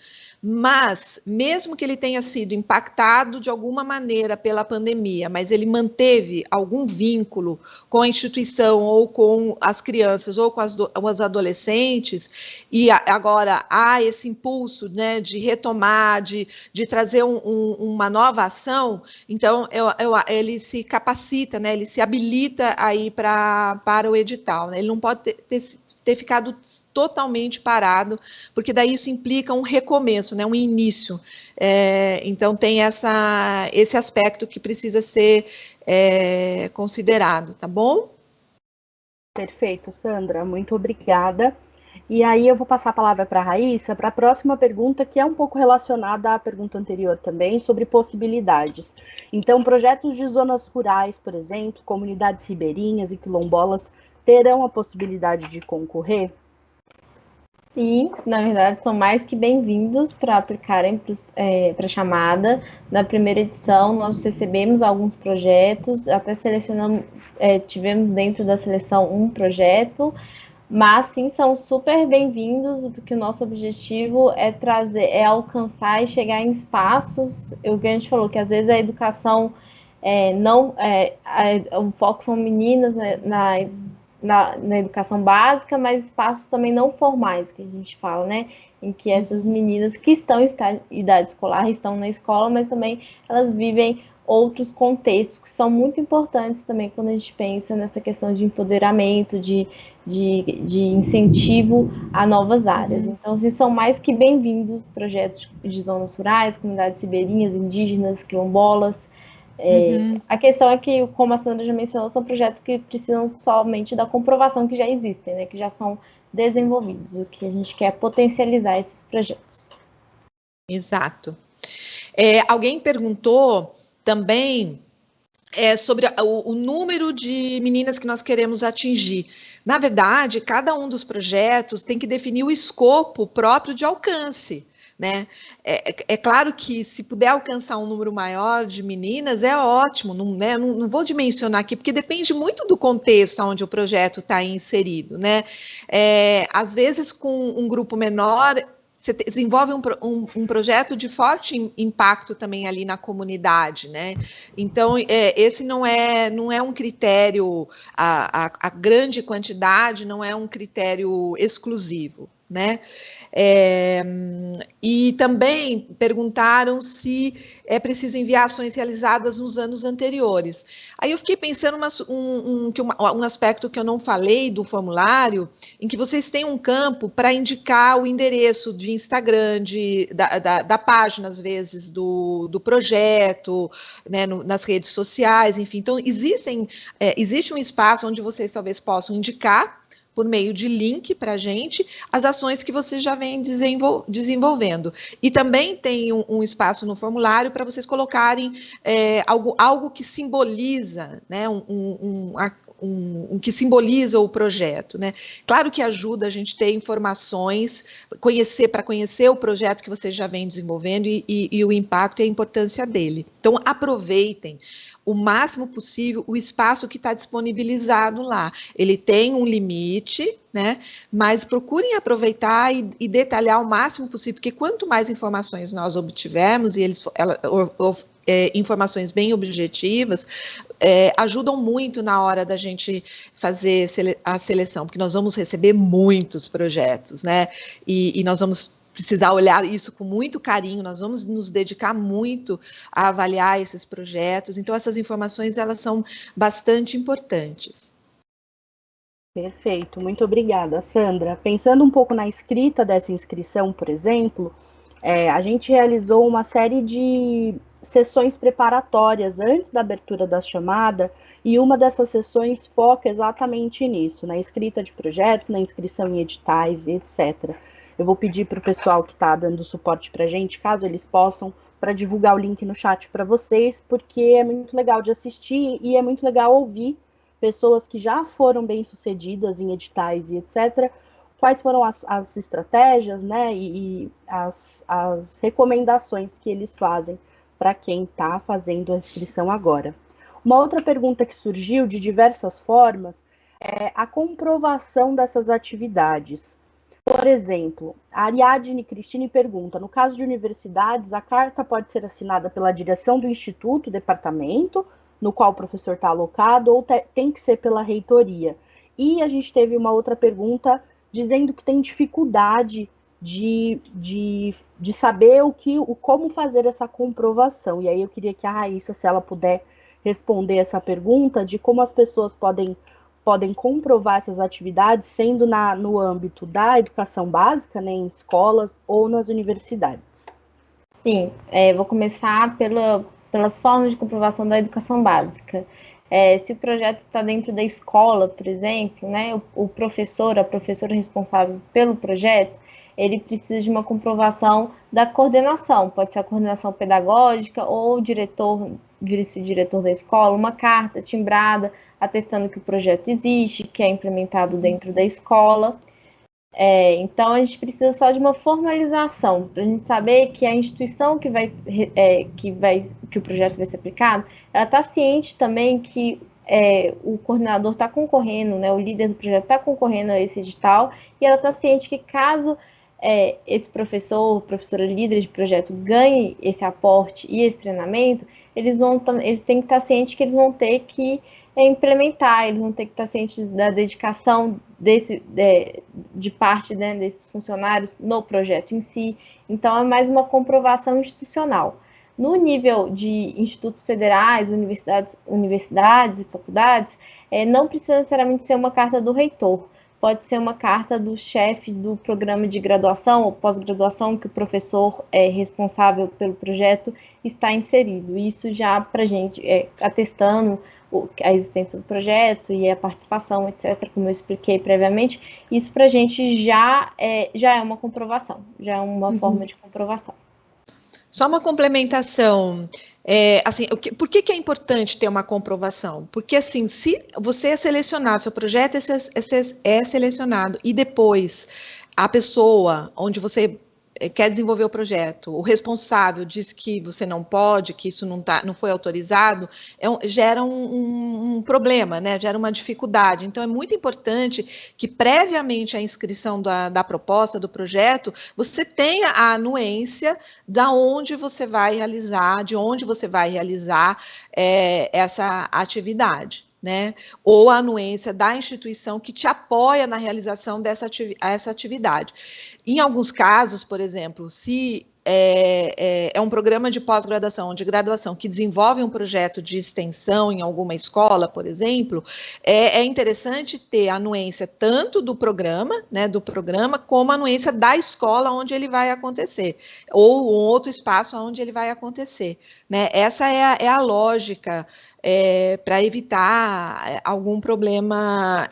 Mas, mesmo que ele tenha sido impactado de alguma maneira pela pandemia, mas ele manteve algum vínculo com a instituição, ou com as crianças, ou com os adolescentes, e agora há esse impulso, né, de retomar, de trazer uma nova ação, então ele se capacita, né, ele se habilita aí para o edital, né? Ele não pode ter ficado totalmente parado, porque daí isso implica um recomeço, né, um início. Então tem esse aspecto que precisa ser considerado, tá bom? Perfeito, Sandra, muito obrigada. E aí eu vou passar a palavra para a Raíssa, para a próxima pergunta, que é um pouco relacionada à pergunta anterior também, sobre possibilidades. Então, projetos de zonas rurais, por exemplo, comunidades ribeirinhas e quilombolas, terão a possibilidade de concorrer? Sim, na verdade, são mais que bem-vindos para aplicarem para a chamada. Na primeira edição, nós recebemos alguns projetos, até selecionamos, tivemos dentro da seleção um projeto, mas sim, são super bem-vindos, porque o nosso objetivo é alcançar e chegar em espaços. O que a gente falou, que às vezes a educação o foco são meninas, né, na educação básica, mas espaços também não formais, que a gente fala, né? Em que essas meninas que estão em idade escolar estão na escola, mas também elas vivem outros contextos que são muito importantes também quando a gente pensa nessa questão de empoderamento, de incentivo a novas áreas. Então, assim, são mais que bem-vindos projetos de zonas rurais, comunidades ribeirinhas, indígenas, quilombolas. A questão é que, como a Sandra já mencionou, são projetos que precisam somente da comprovação que já existem, né, que já são desenvolvidos. O que a gente quer é potencializar esses projetos. Exato. Alguém perguntou também sobre o número de meninas que nós queremos atingir. Na verdade, cada um dos projetos tem que definir o escopo próprio de alcance, né? É claro que se puder alcançar um número maior de meninas, é ótimo, não vou dimensionar aqui, porque depende muito do contexto onde o projeto está inserido, né? Às vezes, com um grupo menor, você desenvolve um projeto de forte impacto também ali na comunidade, né? Então, esse não é um critério, a grande quantidade não é um critério exclusivo, né? E também perguntaram se preciso enviar ações realizadas nos anos anteriores. Aí eu fiquei pensando um aspecto que eu não falei do formulário, em que vocês têm um campo para indicar o endereço de Instagram, da página, às vezes, do projeto, né, nas redes sociais, enfim. Então, existe um espaço onde vocês talvez possam indicar, por meio de link para a gente, as ações que vocês já vêm desenvolvendo. E também tem um espaço no formulário para vocês colocarem algo que simboliza, né, que simboliza o projeto, né? Claro que ajuda a gente ter informações, para conhecer o projeto que vocês já vêm desenvolvendo e o impacto e a importância dele. Então, aproveitem o máximo possível o espaço que está disponibilizado lá. Ele tem um limite, né? Mas procurem aproveitar e detalhar o máximo possível, porque quanto mais informações nós obtivermos, e informações bem objetivas, ajudam muito na hora da gente fazer a seleção, porque nós vamos receber muitos projetos, né? E nós vamos precisar olhar isso com muito carinho, nós vamos nos dedicar muito a avaliar esses projetos, então essas informações, elas são bastante importantes. Perfeito, muito obrigada, Sandra. Pensando um pouco na escrita dessa inscrição, por exemplo, a gente realizou uma série de sessões preparatórias antes da abertura da chamada, e uma dessas sessões foca exatamente nisso, na escrita de projetos, na inscrição em editais, etc. Eu vou pedir para o pessoal que está dando suporte para a gente, caso eles possam, para divulgar o link no chat para vocês, porque é muito legal de assistir e é muito legal ouvir pessoas que já foram bem-sucedidas em editais e etc., quais foram as estratégias, né, e as recomendações que eles fazem para quem está fazendo a inscrição agora. Uma outra pergunta que surgiu de diversas formas é a comprovação dessas atividades. Por exemplo, a Ariadne Cristine pergunta, no caso de universidades, a carta pode ser assinada pela direção do instituto, departamento, no qual o professor está alocado, ou tem que ser pela reitoria? E a gente teve uma outra pergunta dizendo que tem dificuldade de saber como fazer essa comprovação. E aí eu queria que a Raíssa, se ela puder responder essa pergunta, de como as pessoas podem comprovar essas atividades, sendo no âmbito da educação básica, né, em escolas ou nas universidades. Sim, vou começar pelas formas de comprovação da educação básica. Se o projeto está dentro da escola, por exemplo, né, o professor, a professora responsável pelo projeto, ele precisa de uma comprovação da coordenação, pode ser a coordenação pedagógica ou o diretor, vice-diretor da escola, uma carta timbrada atestando que o projeto existe, que é implementado dentro da escola. Então, a gente precisa só de uma formalização, para a gente saber que a instituição que o projeto vai ser aplicado, ela está ciente também que o coordenador está concorrendo, né, o líder do projeto está concorrendo a esse edital, e ela está ciente que caso esse professora líder de projeto ganhe esse aporte e esse treinamento, eles têm que estar cientes que eles vão ter que implementar, eles vão ter que estar cientes da dedicação de parte, né, desses funcionários no projeto em si. Então, é mais uma comprovação institucional. No nível de institutos federais, universidades e faculdades, não precisa necessariamente ser uma carta do reitor, pode ser uma carta do chefe do programa de graduação ou pós-graduação que o professor responsável pelo projeto está inserido. Isso já para a gente, atestando a existência do projeto e a participação, etc., como eu expliquei previamente, isso para a gente já é uma comprovação, já é uma forma de comprovação. Só uma complementação, assim, por que é importante ter uma comprovação? Porque, assim, se você é selecionado, seu projeto é selecionado e depois a pessoa onde você quer desenvolver o projeto, o responsável diz que você não pode, que isso não foi autorizado, gera um problema, né? Gera uma dificuldade. Então, é muito importante que, previamente à inscrição da proposta, do projeto, você tenha a anuência de onde você vai realizar essa atividade. Né? Ou a anuência da instituição que te apoia na realização dessa atividade. Em alguns casos, por exemplo, se é um programa de pós-graduação ou de graduação que desenvolve um projeto de extensão em alguma escola, por exemplo, é interessante ter a anuência tanto do programa, né, como a anuência da escola onde ele vai acontecer, ou um outro espaço onde ele vai acontecer. Né? Essa é a lógica para evitar algum problema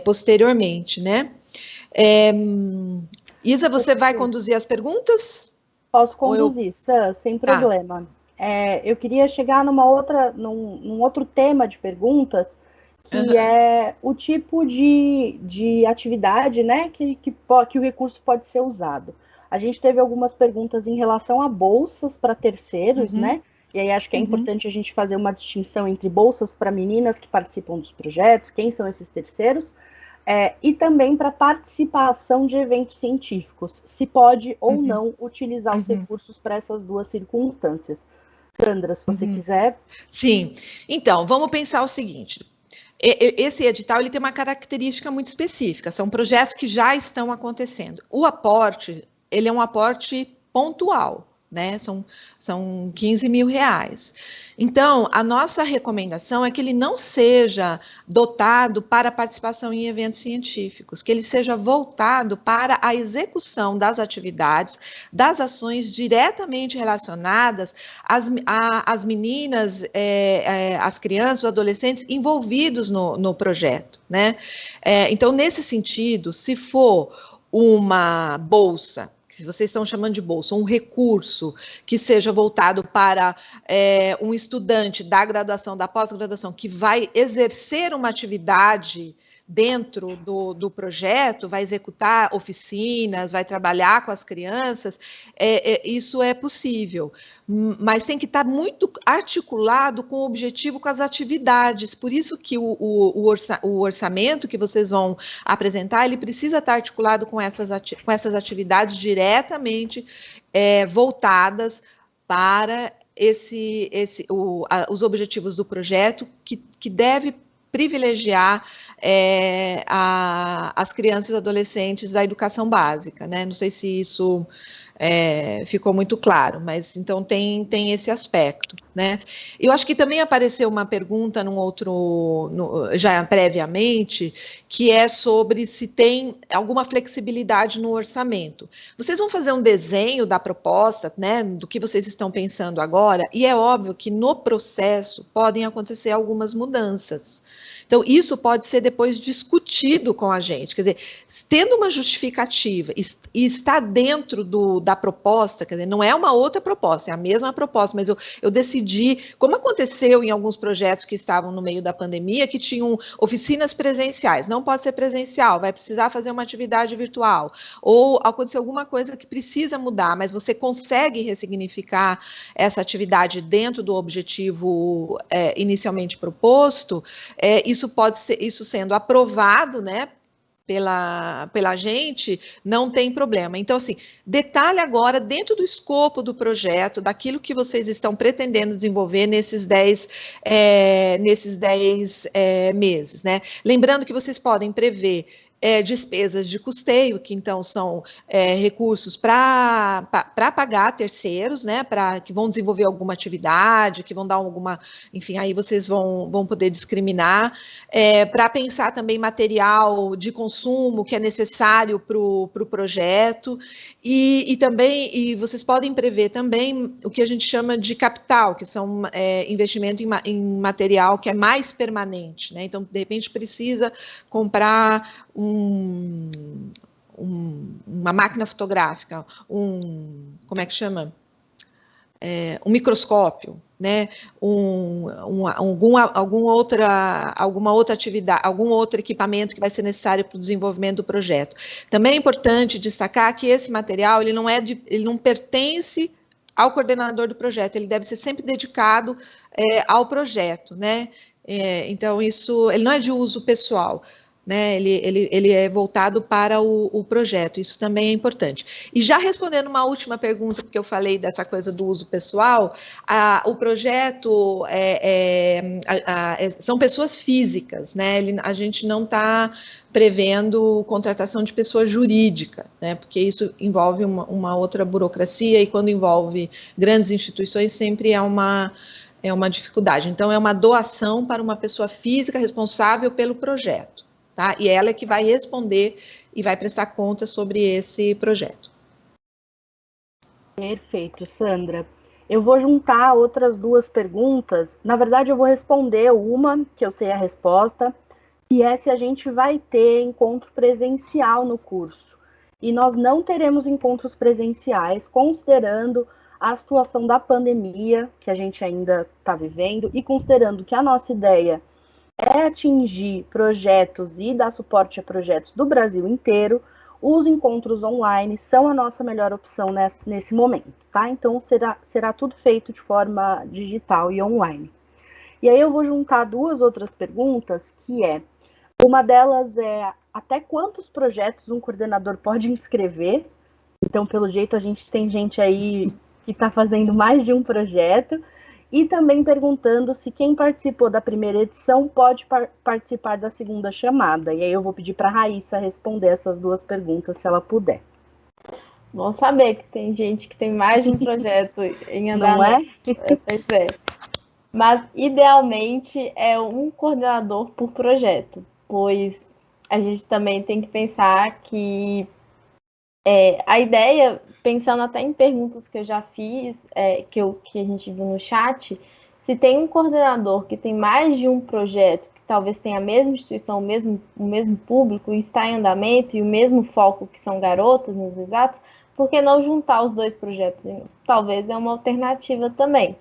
posteriormente, né? Isa, você vai conduzir as perguntas? Posso conduzir, Sam, sem problema. Eu queria chegar num outro tema de perguntas, que é o tipo de atividade, né, que o recurso pode ser usado. A gente teve algumas perguntas em relação a bolsas para terceiros, né? E aí acho que é importante a gente fazer uma distinção entre bolsas para meninas que participam dos projetos, quem são esses terceiros, e também para participação de eventos científicos, se pode ou não utilizar os recursos para essas duas circunstâncias. Sandra, se você quiser. Sim. Então, vamos pensar o seguinte. Esse edital ele tem uma característica muito específica, são projetos que já estão acontecendo. O aporte, ele é um aporte pontual, né? São 15 mil reais. Então, a nossa recomendação é que ele não seja dotado para participação em eventos científicos, que ele seja voltado para a execução das atividades, das ações diretamente relacionadas às meninas, às crianças, os adolescentes envolvidos no projeto, né? Então, nesse sentido, se for uma bolsa, se vocês estão chamando de bolsa, um recurso que seja voltado para um estudante da graduação, da pós-graduação, que vai exercer uma atividade dentro do projeto, vai executar oficinas, vai trabalhar com as crianças, isso é possível, mas tem que estar muito articulado com o objetivo, com as atividades, por isso que o orçamento que vocês vão apresentar, ele precisa estar articulado com essas atividades diretamente voltadas para os objetivos do projeto, que deve privilegiar as crianças e adolescentes da educação básica, né? Não sei se isso ficou muito claro, mas então tem esse aspecto, né? Eu acho que também apareceu uma pergunta já previamente, que é sobre se tem alguma flexibilidade no orçamento. Vocês vão fazer um desenho da proposta, né, do que vocês estão pensando agora, e é óbvio que no processo podem acontecer algumas mudanças. Então, isso pode ser depois discutido com a gente, quer dizer, tendo uma justificativa e está dentro da proposta, quer dizer, não é uma outra proposta, é a mesma proposta, mas eu decidi, como aconteceu em alguns projetos que estavam no meio da pandemia, que tinham oficinas presenciais, não pode ser presencial, vai precisar fazer uma atividade virtual, ou aconteceu alguma coisa que precisa mudar, mas você consegue ressignificar essa atividade dentro do objetivo inicialmente proposto, isso sendo aprovado, né, pela gente, não tem problema. Então, assim, detalhe agora, dentro do escopo do projeto, daquilo que vocês estão pretendendo desenvolver nesses 10 meses, né? Lembrando que vocês podem prever despesas de custeio, que então são recursos para pagar terceiros, né, que vão desenvolver alguma atividade, que vão dar alguma, enfim, aí vocês vão poder discriminar, para pensar também material de consumo que é necessário para o projeto, e também vocês podem prever também o que a gente chama de capital, que são investimento em material que é mais permanente, né, então de repente precisa comprar uma máquina fotográfica, como é que chama? Um microscópio, né? Alguma outra atividade, algum outro equipamento que vai ser necessário para o desenvolvimento do projeto. Também é importante destacar que esse material ele não pertence ao coordenador do projeto, ele deve ser sempre dedicado ao projeto, né? Então ele não é de uso pessoal, né, ele é voltado para o projeto, isso também é importante. E já respondendo uma última pergunta, porque eu falei dessa coisa do uso pessoal, o projeto são pessoas físicas, né, a gente não está prevendo contratação de pessoa jurídica, né, porque isso envolve uma outra burocracia, e quando envolve grandes instituições sempre é uma dificuldade. Então, é uma doação para uma pessoa física responsável pelo projeto. Tá? E ela é que vai responder e vai prestar conta sobre esse projeto. Perfeito, Sandra. Eu vou juntar outras duas perguntas. Na verdade, eu vou responder uma, que eu sei a resposta, que é se a gente vai ter encontro presencial no curso. E nós não teremos encontros presenciais, considerando a situação da pandemia que a gente ainda está vivendo e considerando que a nossa ideia é atingir projetos e dar suporte a projetos do Brasil inteiro, os encontros online são a nossa melhor opção nesse momento, tá? Então, será tudo feito de forma digital e online. E aí eu vou juntar duas outras perguntas, que uma delas é até quantos projetos um coordenador pode inscrever? Então, pelo jeito, a gente tem gente aí que está fazendo mais de um projeto. E também perguntando se quem participou da primeira edição pode participar da segunda chamada. E aí eu vou pedir para a Raíssa responder essas duas perguntas, se ela puder. Bom saber que tem gente que tem mais de um projeto em Não é? andamento. Pois é. Mas, idealmente, é um coordenador por projeto, pois a gente também tem que pensar que a ideia, pensando até em perguntas que eu já fiz, que a gente viu no chat, se tem um coordenador que tem mais de um projeto, que talvez tenha a mesma instituição, o mesmo público, e está em andamento, e o mesmo foco, que são garotas nos exatos, por que não juntar os dois projetos? Talvez é uma alternativa também.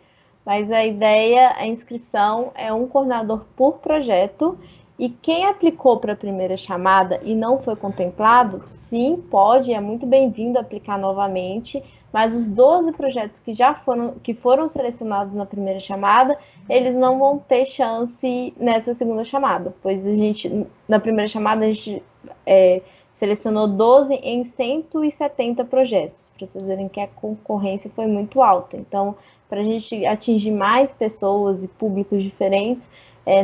Mas a ideia, a inscrição é um coordenador por projeto, e quem aplicou para a primeira chamada e não foi contemplado, sim, pode, é muito bem-vindo aplicar novamente, mas os 12 projetos que foram selecionados na primeira chamada, eles não vão ter chance nessa segunda chamada, pois na primeira chamada, a gente selecionou 12 em 170 projetos, para vocês verem que a concorrência foi muito alta. Então, para a gente atingir mais pessoas e públicos diferentes,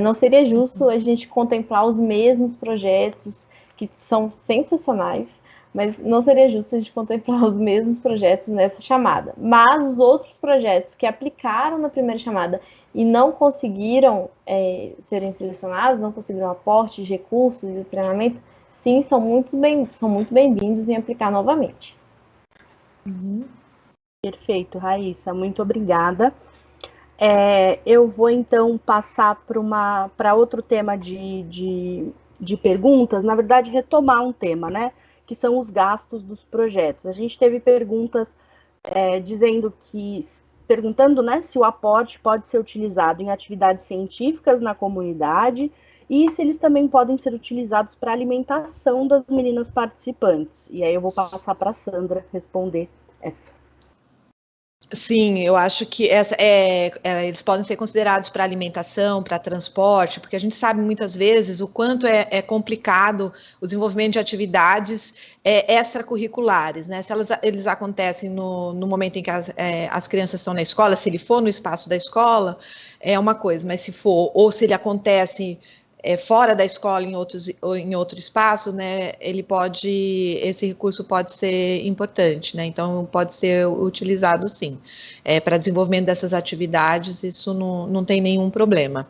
não seria justo a gente contemplar os mesmos projetos, que são sensacionais, mas não seria justo a gente contemplar os mesmos projetos nessa chamada. Mas os outros projetos que aplicaram na primeira chamada e não conseguiram serem selecionados, não conseguiram aporte de recursos e treinamento, sim, são muito bem-vindos em aplicar novamente. Perfeito, Raíssa, muito obrigada. Eu vou então passar para outro tema de perguntas, na verdade, retomar um tema, né? Que são os gastos dos projetos. A gente teve perguntas perguntando, né, se o aporte pode ser utilizado em atividades científicas na comunidade e se eles também podem ser utilizados para alimentação das meninas participantes. E aí eu vou passar para a Sandra responder essa. Sim, eu acho que eles podem ser considerados para alimentação, para transporte, porque a gente sabe muitas vezes o quanto é complicado o desenvolvimento de atividades extracurriculares, né? Se eles acontecem no momento em que as crianças estão na escola, se ele for no espaço da escola, é uma coisa, mas se for, ou se ele acontece fora da escola em outro espaço, né, esse recurso pode ser importante, né, então pode ser utilizado sim, para desenvolvimento dessas atividades, isso não tem nenhum problema.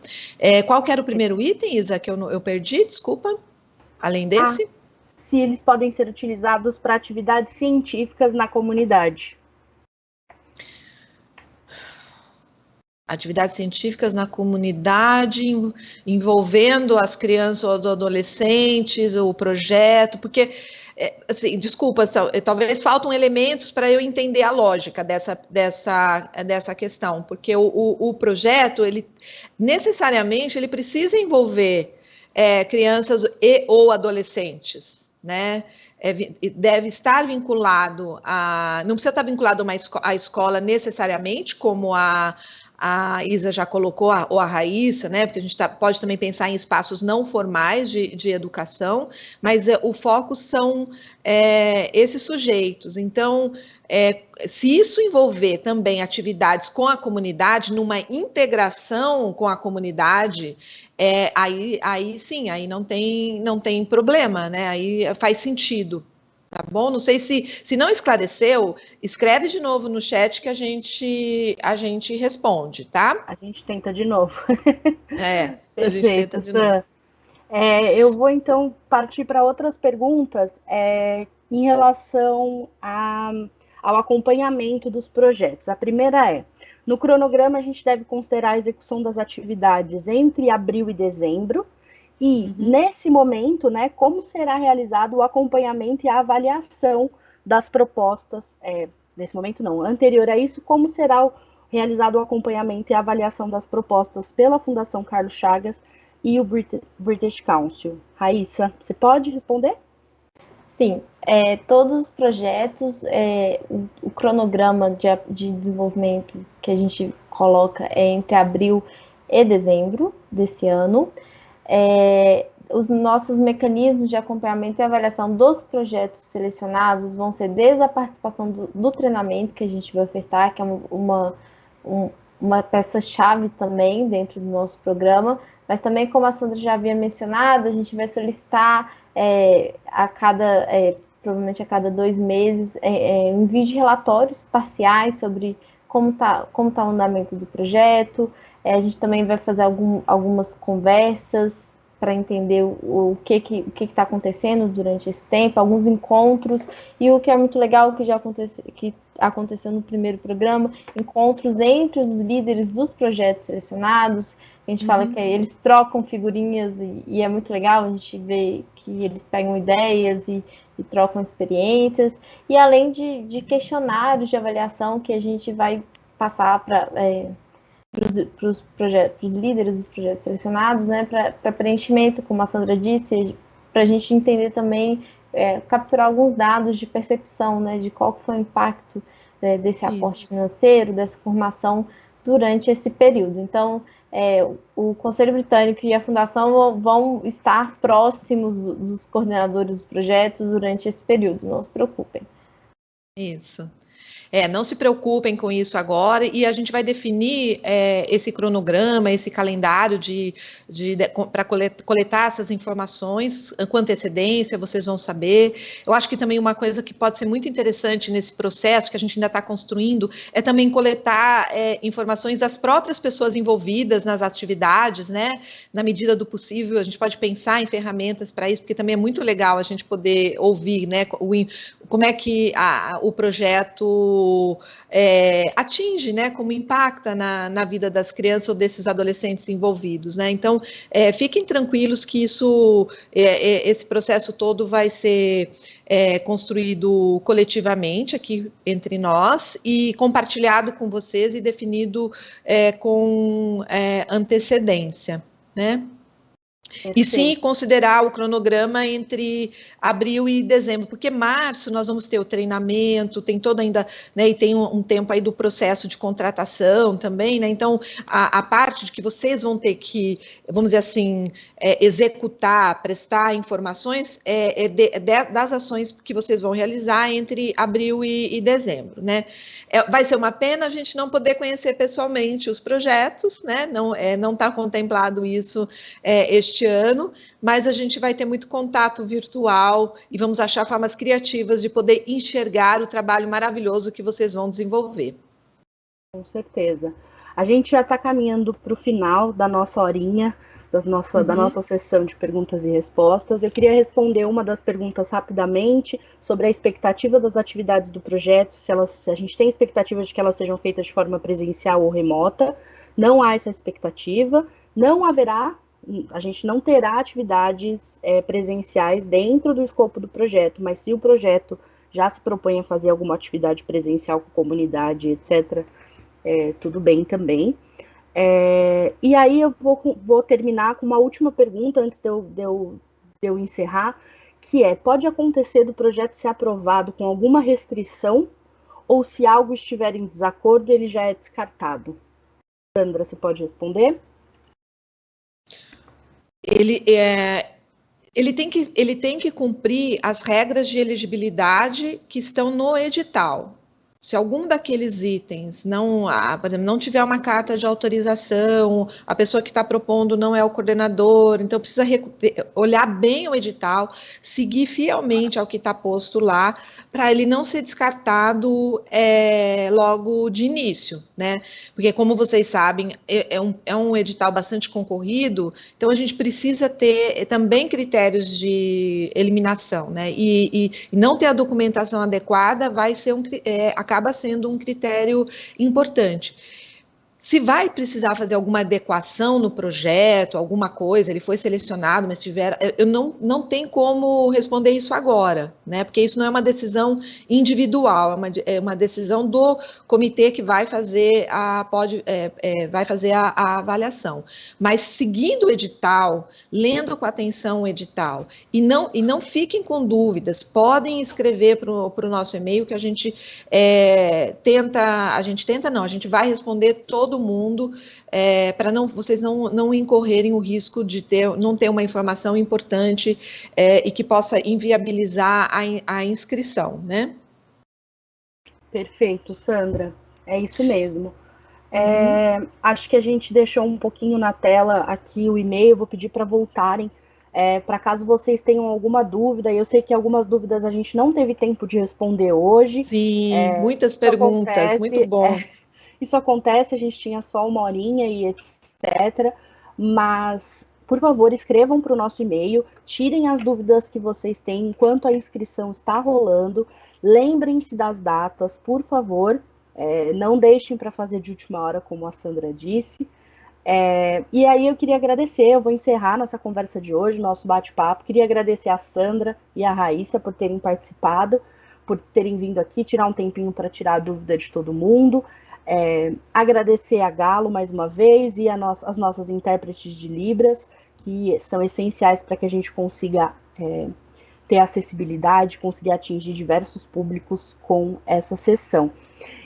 Qual que era o primeiro item, Isa, que eu perdi, desculpa, além desse? Se eles podem ser utilizados para atividades científicas na comunidade. Atividades científicas na comunidade, envolvendo as crianças ou os adolescentes, o projeto, porque, assim, desculpa, talvez faltam elementos para eu entender a lógica dessa questão, porque o projeto, ele necessariamente, ele precisa envolver crianças ou adolescentes, né? Deve estar vinculado não precisa estar vinculado à escola necessariamente, como a Isa já colocou, ou a Raíssa, né? Porque a gente pode também pensar em espaços não formais de educação, mas o foco são esses sujeitos. Então, se isso envolver também atividades com a comunidade, numa integração com a comunidade, aí sim, aí não tem problema, né? Aí faz sentido. Tá bom? Não sei se não esclareceu, escreve de novo no chat que a gente responde, tá? A gente tenta de novo. A gente tenta de novo. Eu vou então partir para outras perguntas em relação ao acompanhamento dos projetos. A primeira no cronograma a gente deve considerar a execução das atividades entre abril e dezembro, e nesse momento, né, como será realizado o acompanhamento e a avaliação das propostas, nesse momento não, anterior a isso, como será realizado o acompanhamento e a avaliação das propostas pela Fundação Carlos Chagas e o British Council. Raíssa, você pode responder? Sim, todos os projetos, o cronograma de desenvolvimento que a gente coloca é entre abril e dezembro desse ano. Os nossos mecanismos de acompanhamento e avaliação dos projetos selecionados vão ser desde a participação do treinamento que a gente vai ofertar, que é uma peça-chave também dentro do nosso programa, mas também, como a Sandra já havia mencionado, a gente vai solicitar provavelmente a cada 2 meses, envio de relatórios parciais sobre como tá o andamento do projeto. A gente também vai fazer algumas conversas para entender o que está acontecendo durante esse tempo, alguns encontros, e o que é muito legal, que aconteceu no primeiro programa, encontros entre os líderes dos projetos selecionados. A gente fala que eles trocam figurinhas e é muito legal, a gente vê que eles pegam ideias e trocam experiências, e além de questionários de avaliação que a gente vai passar para os líderes dos projetos selecionados, né, para preenchimento, como a Sandra disse, para a gente entender também, capturar alguns dados de percepção, né, de qual foi o impacto desse aporte financeiro, dessa formação durante esse período. Então, o Conselho Britânico e a Fundação vão estar próximos dos coordenadores dos projetos durante esse período, não se preocupem. Isso. Não se preocupem com isso agora, e a gente vai definir esse cronograma, esse calendário para coletar essas informações com antecedência, vocês vão saber. Eu acho que também uma coisa que pode ser muito interessante nesse processo, que a gente ainda está construindo, é também coletar informações das próprias pessoas envolvidas nas atividades, né? Na medida do possível, a gente pode pensar em ferramentas para isso, porque também é muito legal a gente poder ouvir, né, como é que o projeto atinge, né, como impacta na vida das crianças ou desses adolescentes envolvidos, né? Então, fiquem tranquilos que esse processo todo vai ser construído coletivamente aqui entre nós e compartilhado com vocês e definido com antecedência, né? E sim, considerar o cronograma entre abril e dezembro, porque março nós vamos ter o treinamento, tem todo ainda, né, e tem um tempo aí do processo de contratação também, né, então a parte de que vocês vão ter que, vamos dizer assim, executar, prestar informações, das ações que vocês vão realizar entre abril e dezembro, né. Vai ser uma pena a gente não poder conhecer pessoalmente os projetos, né, não está contemplado isso este ano, mas a gente vai ter muito contato virtual e vamos achar formas criativas de poder enxergar o trabalho maravilhoso que vocês vão desenvolver. Com certeza. A gente já está caminhando para o final da nossa horinha, da nossa sessão de perguntas e respostas. Eu queria responder uma das perguntas rapidamente sobre a expectativa das atividades do projeto, se a gente tem expectativa de que elas sejam feitas de forma presencial ou remota. Não há essa expectativa, a gente não terá atividades presenciais dentro do escopo do projeto, mas se o projeto já se propõe a fazer alguma atividade presencial com comunidade, etc., tudo bem também. E aí eu vou terminar com uma última pergunta antes de eu encerrar, que pode acontecer do projeto ser aprovado com alguma restrição ou se algo estiver em desacordo, ele já é descartado? Sandra, você pode responder? Ele tem que cumprir as regras de elegibilidade que estão no edital. Se algum daqueles itens por exemplo, não tiver uma carta de autorização, a pessoa que está propondo não é o coordenador, então precisa olhar bem o edital, seguir fielmente ao que está posto lá, para ele não ser descartado logo de início, né? Porque, como vocês sabem, é um edital bastante concorrido, então a gente precisa ter também critérios de eliminação, né? E não ter a documentação adequada vai ser acaba sendo um critério importante. Se vai precisar fazer alguma adequação no projeto, alguma coisa, ele foi selecionado, mas tiver, eu não tenho como responder isso agora, né? Porque isso não é uma decisão individual, é uma decisão do comitê que vai fazer vai fazer a avaliação. Mas seguindo o edital, lendo com atenção o edital, e não fiquem com dúvidas, podem escrever para o nosso e-mail que a gente a gente vai responder todo mundo, para vocês não incorrerem o risco de não ter uma informação importante e que possa inviabilizar a inscrição, né? Perfeito, Sandra. É isso mesmo. Acho que a gente deixou um pouquinho na tela aqui o e-mail, vou pedir para voltarem para caso vocês tenham alguma dúvida. Eu sei que algumas dúvidas a gente não teve tempo de responder hoje. Sim, muitas perguntas, acontece, muito bom. Isso acontece, a gente tinha só 1 horinha e etc. Mas, por favor, escrevam para o nosso e-mail, tirem as dúvidas que vocês têm enquanto a inscrição está rolando. Lembrem-se das datas, por favor. Não deixem para fazer de última hora, como a Sandra disse. E aí eu queria agradecer, eu vou encerrar nossa conversa de hoje, nosso bate-papo. Queria agradecer a Sandra e a Raíssa por terem participado, por terem vindo aqui, tirar um tempinho para tirar a dúvida de todo mundo. Agradecer a Galo mais uma vez e as nossas intérpretes de Libras, que são essenciais para que a gente consiga ter acessibilidade, conseguir atingir diversos públicos com essa sessão.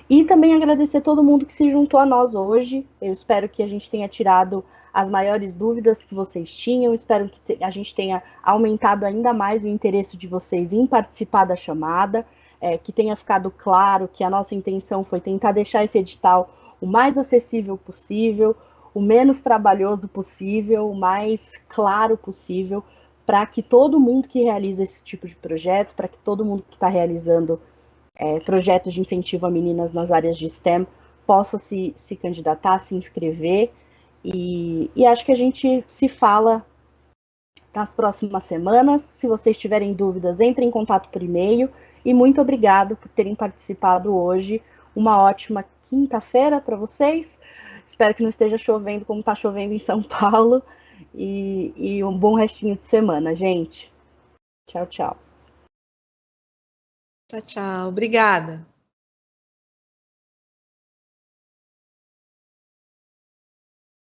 E também agradecer a todo mundo que se juntou a nós hoje. Eu espero que a gente tenha tirado as maiores dúvidas que vocês tinham. Espero que a gente tenha aumentado ainda mais o interesse de vocês em participar da chamada. Que tenha ficado claro que a nossa intenção foi tentar deixar esse edital o mais acessível possível, o menos trabalhoso possível, o mais claro possível, para que todo mundo que realiza esse tipo de projeto, para que todo mundo que está realizando projetos de incentivo a meninas nas áreas de STEM possa se candidatar, se inscrever, e acho que a gente se fala nas próximas semanas. Se vocês tiverem dúvidas, entrem em contato por e-mail, e muito obrigado por terem participado hoje. Uma ótima quinta-feira para vocês. Espero que não esteja chovendo como está chovendo em São Paulo, e um bom restinho de semana, gente. Tchau, tchau. Tchau, tchau. Obrigada.